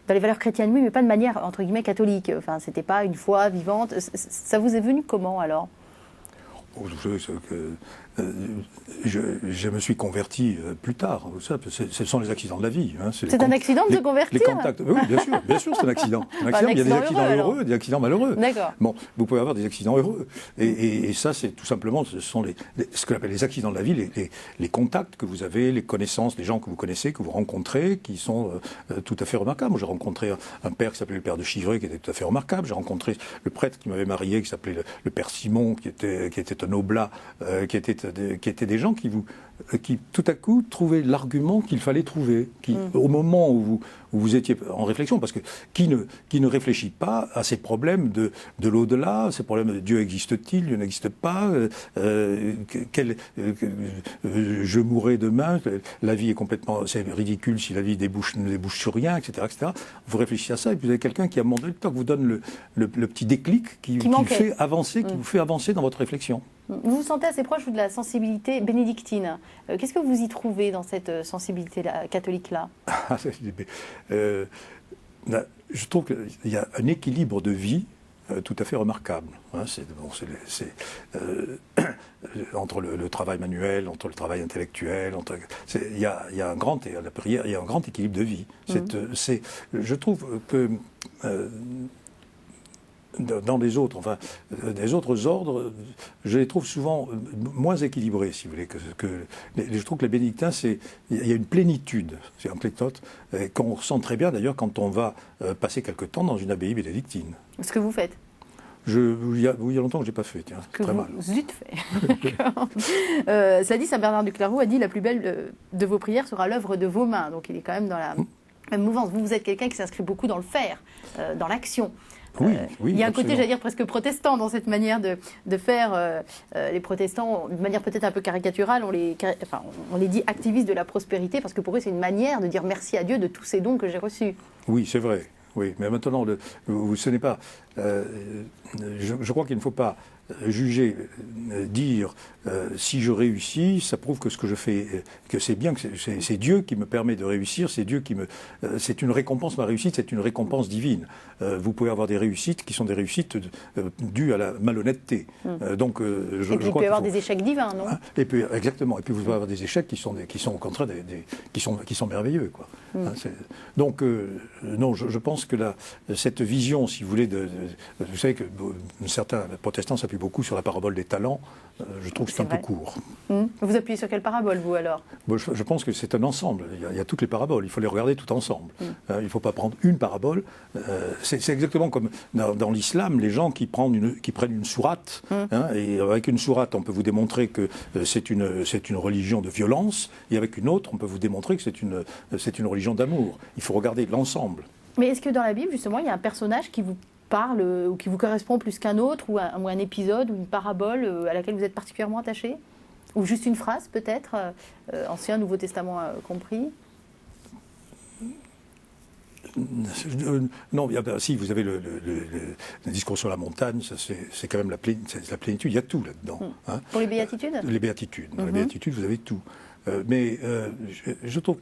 valeurs chrétiennes, oui, mais pas de manière, entre guillemets, catholique. Enfin, c'était pas une foi vivante. Ça vous est venu comment, alors? je me suis converti plus tard. Ce sont les accidents de la vie. Hein. C'est un accident de se convertir? Les contacts. Oui, bien sûr, c'est un accident. Il y a des accidents heureux et des accidents malheureux. D'accord. Bon, vous pouvez avoir des accidents heureux. Et ça, c'est tout simplement, ce sont ce qu'on appelle les accidents de la vie, les contacts que vous avez, les connaissances, les gens que vous connaissez, que vous rencontrez, qui sont tout à fait remarquables. Moi, j'ai rencontré un père qui s'appelait le père de Chivray, qui était tout à fait remarquable. J'ai rencontré le prêtre qui m'avait marié, qui s'appelait le père Simon, qui était un oblat, qui étaient des gens qui tout à coup trouvaient l'argument qu'il fallait trouver, au moment où vous étiez en réflexion, parce que qui ne réfléchit pas à ces problèmes de l'au-delà, ces problèmes de Dieu existe-t-il, Dieu n'existe pas, je mourrai demain, la vie est complètement, c'est ridicule si la vie ne débouche sur rien, etc., etc. Vous réfléchissez à ça et puis vous avez quelqu'un qui à un moment donné vous donne le petit déclic qui vous fait avancer dans votre réflexion. Vous vous sentez assez proche de la sensibilité bénédictine. Qu'est-ce que vous y trouvez dans cette sensibilité catholique-là? Je trouve qu'il y a un équilibre de vie tout à fait remarquable. Hein, entre le travail manuel, entre le travail intellectuel, il y a un grand équilibre de vie. Je trouve que dans les autres ordres, je les trouve souvent moins équilibrés, si vous voulez. Je trouve que les bénédictins, il y a une plénitude, c'est un plétote, qu'on ressent très bien d'ailleurs quand on va passer quelque temps dans une abbaye bénédictine. Ce que vous faites? Il y a longtemps que je n'ai pas fait, tiens, que très mal. Zut fait. Cela dit, saint Bernard du Clairvaux a dit: la plus belle de vos prières sera l'œuvre de vos mains. Donc il est quand même dans la même mouvance. Vous êtes quelqu'un qui s'inscrit beaucoup dans le faire, dans l'action. Oui, il y a un absolument. côté, j'allais dire, presque protestant dans cette manière de faire. Les protestants, de manière peut-être un peu caricaturale, on les dit activistes de la prospérité, parce que pour eux, c'est une manière de dire merci à Dieu de tous ces dons que j'ai reçus. Oui, c'est vrai. Oui, mais maintenant, ce n'est pas. Je crois qu'il ne faut pas juger, dire si je réussis, ça prouve que ce que je fais, que c'est bien, que c'est Dieu qui me permet de réussir, c'est Dieu qui c'est une récompense, ma réussite, c'est une récompense divine. Vous pouvez avoir des réussites qui sont des réussites dues à la malhonnêteté. Donc, et puis il peut y avoir des échecs divins, non? Et puis, exactement. Et puis vous pouvez avoir des échecs qui sont au contraire qui sont merveilleux, quoi. Donc, non, je pense que cette vision, si vous voulez, vous savez que certains protestants s'appuient beaucoup sur la parabole des talents. Je trouve que c'est un peu court. Vous appuyez sur quelle parabole, vous, alors? Je pense que c'est un ensemble. Il y a toutes les paraboles. Il faut les regarder tout ensemble. Il ne faut pas prendre une parabole. C'est exactement comme dans l'islam, les gens qui prennent une sourate. Et avec une sourate, on peut vous démontrer que c'est une religion de violence. Et avec une autre, on peut vous démontrer que c'est une religion d'amour. Il faut regarder l'ensemble. Mais est-ce que dans la Bible, justement, il y a un personnage qui vous parle ou qui vous correspond plus qu'un autre, ou un épisode ou une parabole à laquelle vous êtes particulièrement attaché? Ou juste une phrase, peut-être, Ancien, Nouveau Testament compris? Non, si, vous avez le discours sur la montagne, c'est quand même la plénitude, il y a tout là-dedans. Hein. Pour les béatitudes? Les béatitudes. Dans les béatitudes, vous avez tout. Mais je trouve...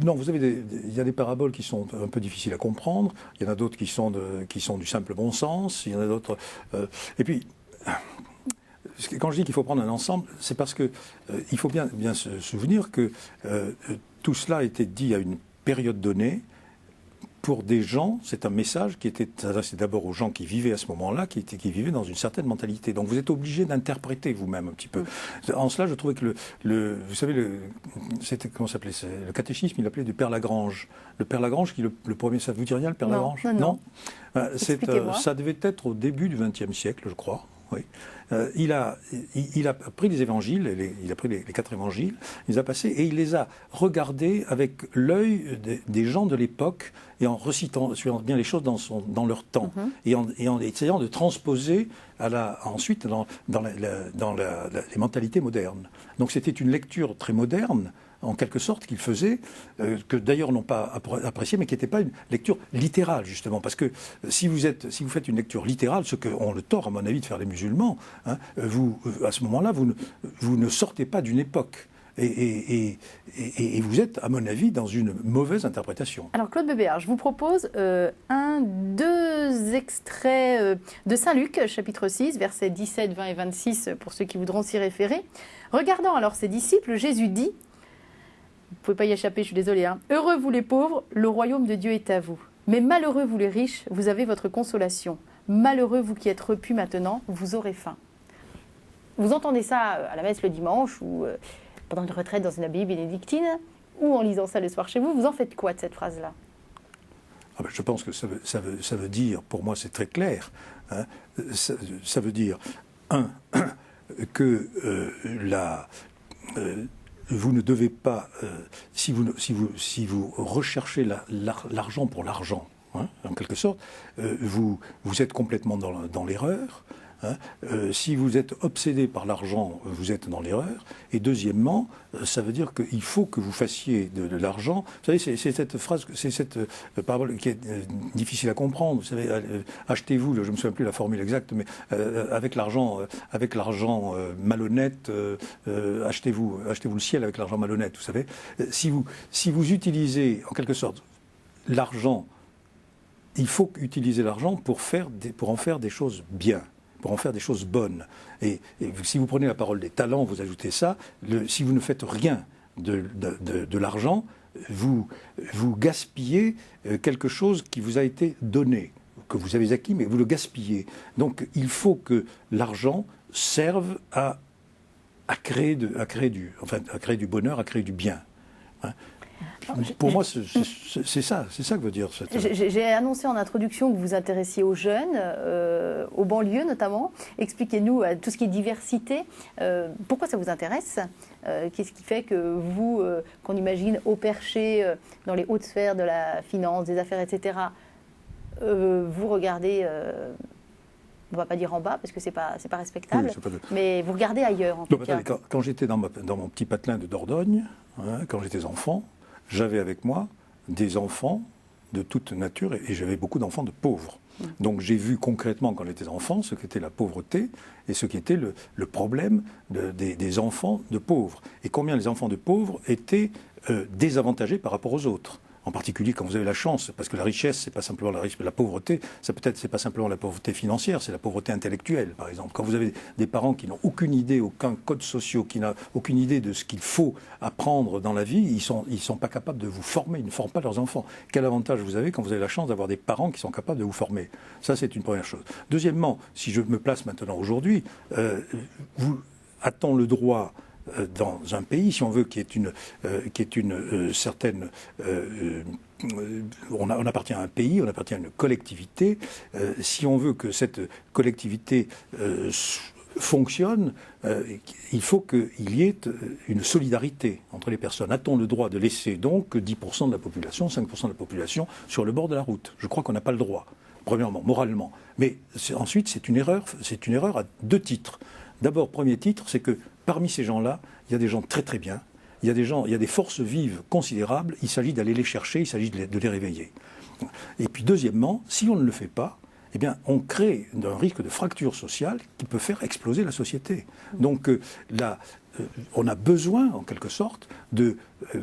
non, il y a des paraboles qui sont un peu difficiles à comprendre, il y en a d'autres qui sont du simple bon sens, il y en a d'autres... et puis, quand je dis qu'il faut prendre un ensemble, c'est parce que il faut bien se souvenir que tout cela a été dit à une période donnée, pour des gens, c'est un message qui était adressé d'abord aux gens qui vivaient à ce moment-là, qui vivaient dans une certaine mentalité. Donc vous êtes obligé d'interpréter vous-même un petit peu. En cela, je trouvais que vous savez, c'était, comment s'appelait, le catéchisme, il l'appelait du Père Lagrange. Le Père Lagrange, qui le premier, ça vous dit rien, le Père Lagrange? Non. Ça devait être au début du XXe siècle, je crois. Oui. Il a pris les évangiles, il a pris les 4 évangiles, il les a passés et il les a regardés avec l'œil des gens de l'époque et en suivant bien les choses dans leur temps et en essayant de transposer ensuite dans les mentalités modernes. Donc c'était une lecture très moderne, en quelque sorte, qu'il faisait, que d'ailleurs n'ont pas apprécié, mais qui n'était pas une lecture littérale, justement. Parce que si vous faites une lecture littérale, ce qu'ont le tort, à mon avis, de faire les musulmans, à ce moment-là, vous ne sortez pas d'une époque. Et vous êtes, à mon avis, dans une mauvaise interprétation. Alors Claude Bébéar, je vous propose deux extraits de Saint-Luc, chapitre 6, versets 17, 20 et 26, pour ceux qui voudront s'y référer. Regardant alors ses disciples, Jésus dit, vous ne pouvez pas y échapper, je suis désolée, hein, « Heureux vous les pauvres, le royaume de Dieu est à vous. Mais malheureux vous les riches, vous avez votre consolation. Malheureux vous qui êtes repus maintenant, vous aurez faim. » Vous entendez ça à la messe le dimanche ou pendant une retraite dans une abbaye bénédictine ou en lisant ça le soir chez vous, vous en faites quoi de cette phrase-là? Je pense que ça veut dire, pour moi c'est très clair, hein, ça veut dire, que vous ne devez pas, si vous recherchez l'argent pour l'argent, hein, en quelque sorte, vous êtes complètement dans l'erreur. Hein, si vous êtes obsédé par l'argent, vous êtes dans l'erreur. Et deuxièmement, ça veut dire qu'il faut que vous fassiez de l'argent. Vous savez, c'est cette phrase, c'est cette parole qui est difficile à comprendre. Vous savez, achetez-vous, je ne me souviens plus la formule exacte, mais avec l'argent malhonnête, achetez-vous le ciel avec l'argent malhonnête. Vous savez, si vous utilisez en quelque sorte l'argent, il faut utiliser l'argent pour en faire des choses bien, pour en faire des choses bonnes. Et si vous prenez la parole des talents, vous ajoutez ça, si vous ne faites rien de l'argent, vous gaspillez quelque chose qui vous a été donné, que vous avez acquis, mais vous le gaspillez. Donc il faut que l'argent serve à créer du bonheur, à créer du bien. Hein. Pour moi, c'est ça que veut dire. J'ai annoncé en introduction que vous vous intéressiez aux jeunes, aux banlieues notamment. Expliquez-nous tout ce qui est diversité. Pourquoi ça vous intéresse? Qu'est-ce qui fait que vous, qu'on imagine haut perché dans les hautes sphères de la finance, des affaires, etc., vous regardez, on ne va pas dire en bas parce que c'est pas respectable, oui, mais vous regardez ailleurs en tout cas. Quand j'étais dans mon petit patelin de Dordogne, hein, quand j'étais enfant, j'avais avec moi des enfants de toute nature et j'avais beaucoup d'enfants de pauvres. Donc j'ai vu concrètement quand j'étais enfant ce qu'était la pauvreté et ce qui était le problème des enfants de pauvres. Et combien les enfants de pauvres étaient désavantagés par rapport aux autres. En particulier quand vous avez la chance, parce que la richesse, c'est pas simplement la pauvreté, c'est pas simplement la pauvreté financière, c'est la pauvreté intellectuelle, par exemple. Quand vous avez des parents qui n'ont aucune idée, aucun code social, qui n'ont aucune idée de ce qu'il faut apprendre dans la vie, ils sont pas capables de vous former, ils ne forment pas leurs enfants. Quel avantage vous avez quand vous avez la chance d'avoir des parents qui sont capables de vous former? Ça, c'est une première chose. Deuxièmement, si je me place maintenant aujourd'hui, a-t-on le droit dans un pays, si on veut, qui est une certaine... on appartient à un pays, on appartient à une collectivité. Si on veut que cette collectivité fonctionne, il faut qu'il y ait une solidarité entre les personnes. A-t-on le droit de laisser donc 10% de la population, 5% de la population sur le bord de la route? Je crois qu'on n'a pas le droit, premièrement, moralement. Mais ensuite, c'est une erreur à deux titres. D'abord, premier titre, c'est que parmi ces gens-là, il y a des gens très très bien, il y a des forces vives considérables, il s'agit d'aller les chercher, il s'agit de les réveiller. Et puis deuxièmement, si on ne le fait pas, eh bien, on crée un risque de fracture sociale qui peut faire exploser la société. Donc là, on a besoin, en quelque sorte, de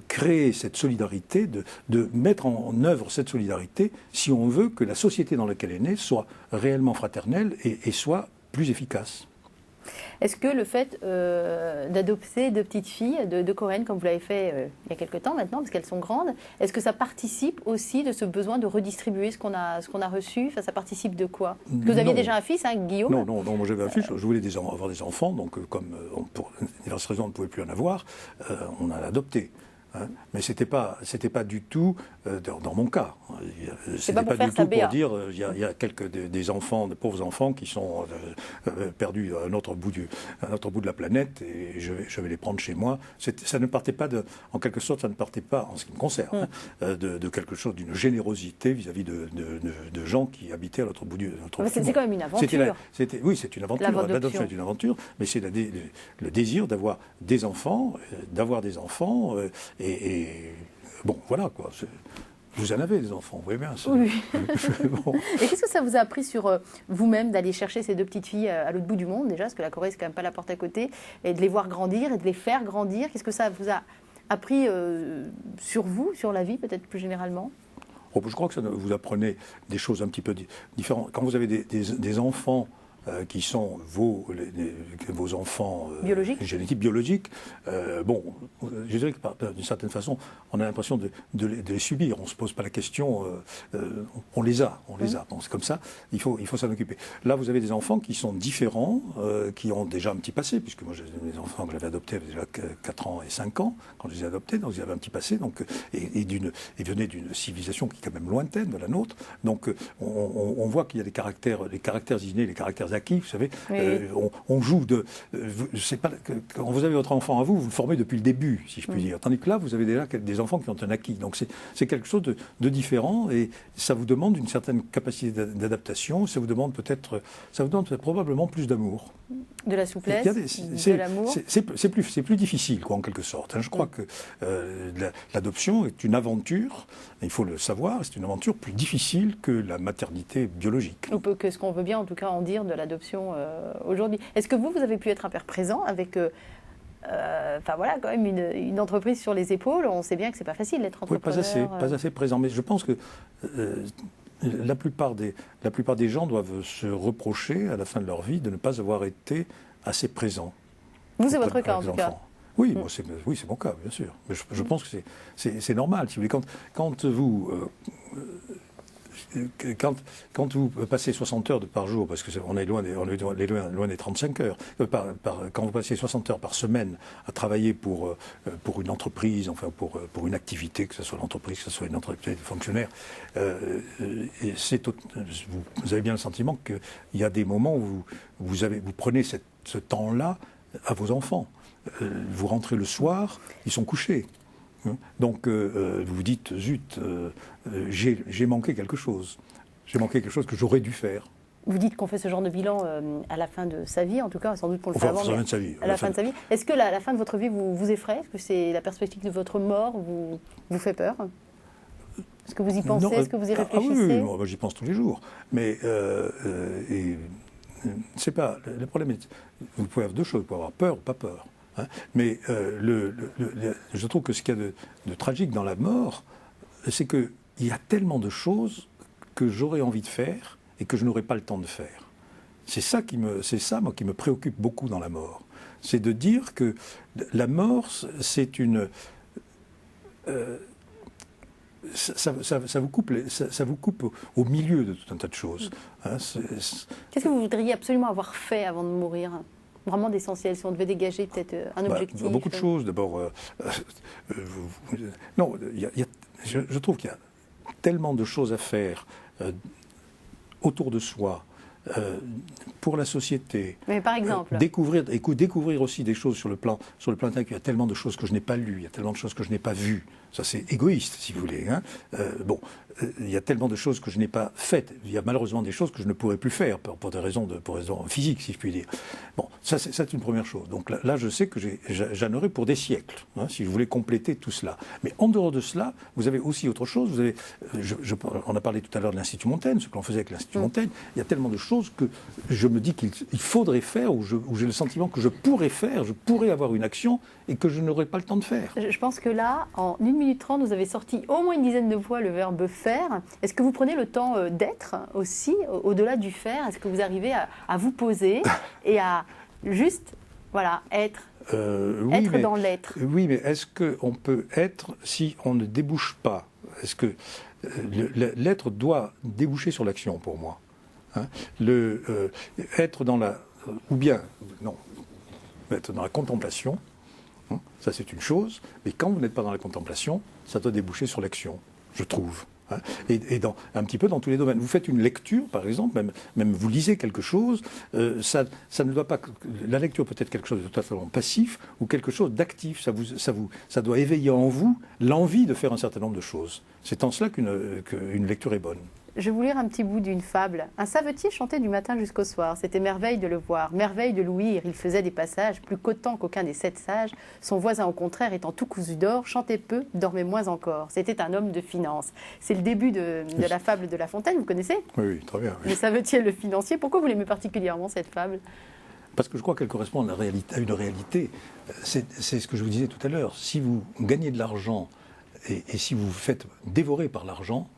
créer cette solidarité, de mettre en œuvre cette solidarité, si on veut que la société dans laquelle elle est née soit réellement fraternelle et soit plus efficace. Est-ce que le fait d'adopter deux petites filles de Coréennes, comme vous l'avez fait il y a quelque temps maintenant, parce qu'elles sont grandes, est-ce que ça participe aussi de ce besoin de redistribuer ce qu'on a reçu? Enfin, ça participe de quoi? Parce que vous aviez déjà un fils, hein, Guillaume? Non, moi j'avais un fils, je voulais avoir des enfants, donc comme pour diverses raisons on ne pouvait plus en avoir, on a adopté. Hein, mais c'était pas du tout dans mon cas. C'était pas du tout pour dire il y a des enfants, de pauvres enfants qui sont perdus à un autre bout de la planète et je vais les prendre chez moi. Ça ne partait pas en quelque sorte, ça ne partait pas en ce qui me concerne de quelque chose d'une générosité vis-à-vis de gens qui habitaient à l'autre bout du monde. C'est quand même une aventure. Oui, c'est une aventure. L'adoption est une aventure, mais c'est le désir d'avoir des enfants, et bon, voilà quoi. Vous en avez des enfants, vous voyez bien. Oui. Bon. Et qu'est-ce que ça vous a appris sur vous-même d'aller chercher ces deux petites filles à l'autre bout du monde, déjà, parce que la Corée, c'est quand même pas la porte à côté, et de les voir grandir et de les faire grandir? Qu'est-ce que ça vous a appris sur vous, sur la vie, peut-être plus généralement? Je crois que vous apprenez des choses un petit peu différentes. Quand vous avez des enfants qui sont vos enfants génétiques, biologiques, je dirais que d'une certaine façon, on a l'impression de les subir. On ne se pose pas la question, on les a. Bon, c'est comme ça, il faut s'en occuper. Là, vous avez des enfants qui sont différents, qui ont déjà un petit passé, puisque moi, mes enfants que j'avais adoptés avaient déjà 4 ans et 5 ans, quand je les ai adoptés, donc ils avaient un petit passé, donc, et venaient d'une civilisation qui est quand même lointaine de la nôtre. Donc, on voit qu'il y a les caractères innés, les caractères acquis, vous savez, oui. On joue quand vous avez votre enfant à vous, vous le formez depuis le début, si je puis dire. Tandis que là, vous avez déjà des enfants qui ont un acquis. Donc c'est quelque chose de différent et ça vous demande une certaine capacité d'adaptation. Ça vous demande probablement plus d'amour. De la souplesse, de l'amour. C'est plus difficile, quoi, en quelque sorte. Je crois que l'adoption est une aventure, il faut le savoir, c'est une aventure plus difficile que la maternité biologique. Ou que ce qu'on veut bien, en tout cas, en dire de l'adoption aujourd'hui. Est-ce que vous avez pu être un père présent avec quand même une entreprise sur les épaules? On sait bien que c'est pas facile d'être entrepreneur. Oui, pas assez présent. Mais je pense que la plupart des gens doivent se reprocher à la fin de leur vie de ne pas avoir été assez présents. Vous, c'est votre cas en tout cas. Oui, c'est mon cas, bien sûr. Mais je pense que c'est normal. Si vous voulez, quand vous passez 60 heures par jour, parce qu'on est loin des 35 heures, quand vous passez 60 heures par semaine à travailler pour une entreprise, enfin pour une activité, que ce soit l'entreprise, que ce soit une entreprise de fonctionnaires, vous avez bien le sentiment qu'il y a des moments où vous prenez ce temps-là à vos enfants. Vous rentrez le soir, ils sont couchés. Donc vous vous dites, zut, j'ai manqué quelque chose. J'ai manqué quelque chose que j'aurais dû faire. Vous dites qu'on fait ce genre de bilan à la fin de sa vie, en tout cas, sans doute qu'on le fait avant. À la fin de sa vie. Est-ce que la fin de votre vie vous effraie? Est-ce que c'est la perspective de votre mort vous fait peur? Est-ce que vous y pensez? Est-ce que vous y réfléchissez? Oui, moi j'y pense tous les jours. Mais c'est pas... Le problème est... Vous pouvez avoir deux choses. Vous pouvez avoir peur ou pas peur. Hein, mais je trouve que ce qu'il y a de tragique dans la mort, c'est qu'il y a tellement de choses que j'aurais envie de faire et que je n'aurais pas le temps de faire. C'est ça, moi, qui me préoccupe beaucoup dans la mort. C'est de dire que la mort, c'est une... ça vous coupe au milieu de tout un tas de choses. Hein, Qu'est-ce que vous voudriez absolument avoir fait avant de mourir ? Vraiment d'essentiel, si on devait dégager peut-être un objectif. Beaucoup de choses. D'abord, je trouve qu'il y a tellement de choses à faire autour de soi, pour la société. Mais par exemple découvrir aussi des choses sur le plan intellectuel. Il y a tellement de choses que je n'ai pas lues, il y a tellement de choses que je n'ai pas vues. Ça, c'est égoïste, si vous voulez. Hein. Il y a tellement de choses que je n'ai pas faites. Il y a malheureusement des choses que je ne pourrais plus faire pour des raisons physiques, si je puis dire. Bon, ça c'est une première chose. Donc là, je sais que j'en aurai pour des siècles, hein, si je voulais compléter tout cela. Mais en dehors de cela, vous avez aussi autre chose. On a parlé tout à l'heure de l'Institut Montaigne, ce que l'on faisait avec l'Institut Montaigne. Il y a tellement de choses que je me dis qu'il faudrait faire, ou j'ai le sentiment que je pourrais faire, je pourrais avoir une action et que je n'aurais pas le temps de faire. Je pense que là, en 1 minute 30, vous avez sorti au moins une dizaine de fois le verbe faire. Est-ce que vous prenez le temps d'être aussi, au-delà du faire? Est-ce que vous arrivez à vous poser et à juste être dans l'être? Oui, mais est-ce qu'on peut être si on ne débouche pas? Est-ce que l'être doit déboucher sur l'action pour moi, hein? Être dans la... ou bien, non, être dans la contemplation, hein, ça c'est une chose, mais quand vous n'êtes pas dans la contemplation, ça doit déboucher sur l'action, je trouve. Hein, et un petit peu dans tous les domaines. Vous faites une lecture, par exemple, même vous lisez quelque chose, ça ne doit pas... La lecture peut être quelque chose de totalement passif ou quelque chose d'actif. Ça doit éveiller en vous l'envie de faire un certain nombre de choses. C'est en cela qu'une lecture est bonne. Je vais vous lire un petit bout d'une fable. Un savetier chantait du matin jusqu'au soir. C'était merveille de le voir, merveille de l'ouïr. Il faisait des passages plus qu'autant qu'aucun des 7 sages. Son voisin, au contraire, étant tout cousu d'or, chantait peu, dormait moins encore. C'était un homme de finance. C'est le début de la fable de La Fontaine, vous connaissez? Oui, très bien. Oui. Le savetier et le financier. Pourquoi vous l'aimez particulièrement, cette fable? Parce que je crois qu'elle correspond à une réalité. C'est ce que je vous disais tout à l'heure. Si vous gagnez de l'argent et si vous vous faites dévorer par l'argent,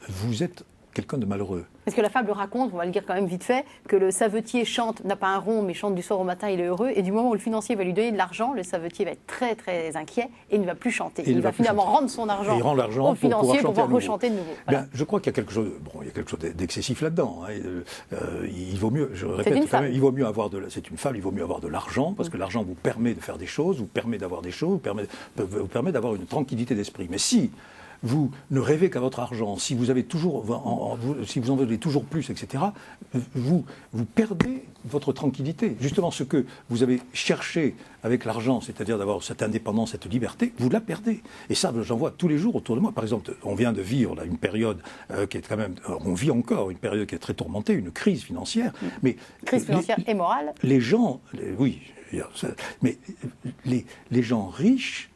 vous êtes quelqu'un de malheureux. Parce que la fable raconte, on va le dire quand même vite fait, que le savetier chante, n'a pas un rond, mais chante du soir au matin, il est heureux. Et du moment où le financier va lui donner de l'argent, le savetier va être très très inquiet et il ne va plus chanter. Il va finalement rendre son argent au financier pour pouvoir rechanter de nouveau. Voilà. Bien, je crois qu'il y a quelque chose, il y a quelque chose d'excessif là-dedans. Il vaut mieux, je répète, il vaut mieux avoir c'est une fable, il vaut mieux avoir de l'argent, parce que l'argent vous permet de faire des choses, vous permet d'avoir des choses, vous permet d'avoir une tranquillité d'esprit. Mais si vous ne rêvez qu'à votre argent, si vous avez toujours, si vous en voulez toujours plus, etc., vous perdez votre tranquillité. Justement, ce que vous avez cherché avec l'argent, c'est-à-dire d'avoir cette indépendance, cette liberté, vous la perdez. Et ça, j'en vois tous les jours autour de moi. Par exemple, on vient de vivre là, une période qui est quand même, on vit encore une période qui est très tourmentée, une crise financière. Mais crise financière et morale. Les gens, oui, mais les gens riches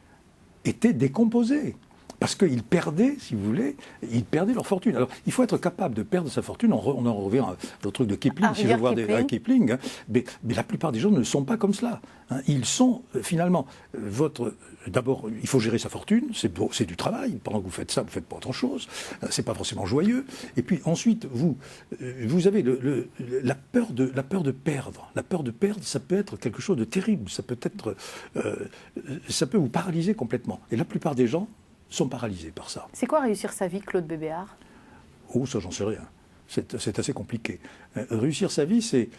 étaient décomposés. Parce qu'ils perdaient, si vous voulez, ils perdaient leur fortune. Alors, il faut être capable de perdre sa fortune. On en revient au truc de Kipling, si je veux voir Kipling. Hein, mais la plupart des gens ne sont pas comme cela. Hein. Ils sont, finalement, d'abord, il faut gérer sa fortune, c'est du travail. Pendant que vous faites ça, vous ne faites pas autre chose. C'est pas forcément joyeux. Et puis ensuite, vous avez la peur de perdre. La peur de perdre, ça peut être quelque chose de terrible. Ça peut vous paralyser complètement. Et la plupart des gens sont paralysés par ça. C'est quoi réussir sa vie, Claude Bébéar? Oh, ça, j'en sais rien. C'est assez compliqué. Réussir sa vie, c'est...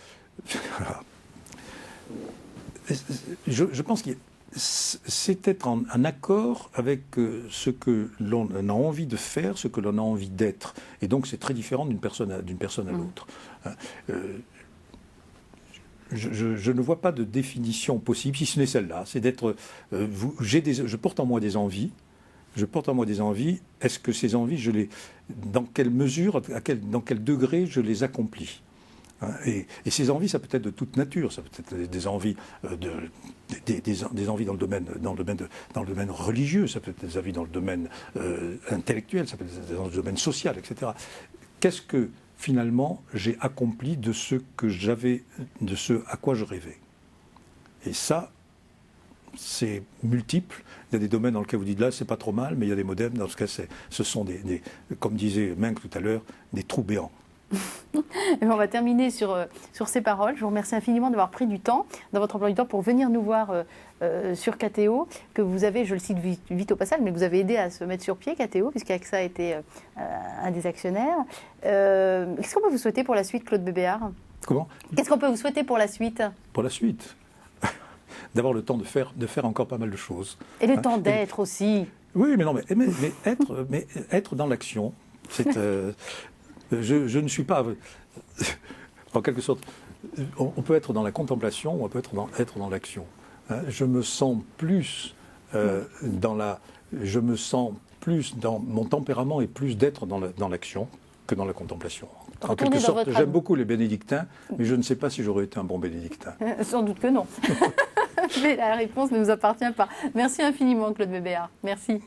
je pense que c'est être en accord avec ce que l'on a envie de faire, ce que l'on a envie d'être. Et donc, c'est très différent d'une personne à l'autre. Je ne vois pas de définition possible, si ce n'est celle-là. C'est d'être... je porte en moi des envies. Est-ce que ces envies, dans quelle mesure, dans quel degré je les accomplis? Et ces envies, ça peut être de toute nature. Ça peut être des envies, des envies dans le domaine religieux, ça peut être des envies dans le domaine intellectuel, ça peut être dans le domaine social, etc. Qu'est-ce que finalement j'ai accompli de ce à quoi je rêvais? Et ça, c'est multiple. Il y a des domaines dans lesquels vous dites là, c'est pas trop mal, mais il y a des modèles dans ce cas, ce sont comme disait Menck tout à l'heure, des trous béants. On va terminer sur ces paroles. Je vous remercie infiniment d'avoir pris du temps dans votre emploi du temps pour venir nous voir sur KTO, que vous avez, je le cite vite au passage, mais vous avez aidé à se mettre sur pied KTO, puisqu'AXA a été un des actionnaires. Qu'est-ce qu'on peut vous souhaiter pour la suite, Claude Bébéar? Comment? Qu'est-ce qu'on peut vous souhaiter pour la suite? Pour la suite, d'avoir le temps de faire encore pas mal de choses. Et le temps d'être aussi. Oui, mais être dans l'action, c'est... je ne suis pas... En quelque sorte, on peut être dans la contemplation ou on peut être dans l'action. Hein, je me sens plus dans mon tempérament et plus d'être dans l'action que dans la contemplation. En quelque sorte, j'aime beaucoup les bénédictins, mais je ne sais pas si j'aurais été un bon bénédictin. Sans doute que non. Mais la réponse ne nous appartient pas. Merci infiniment, Claude Bébéar. Merci.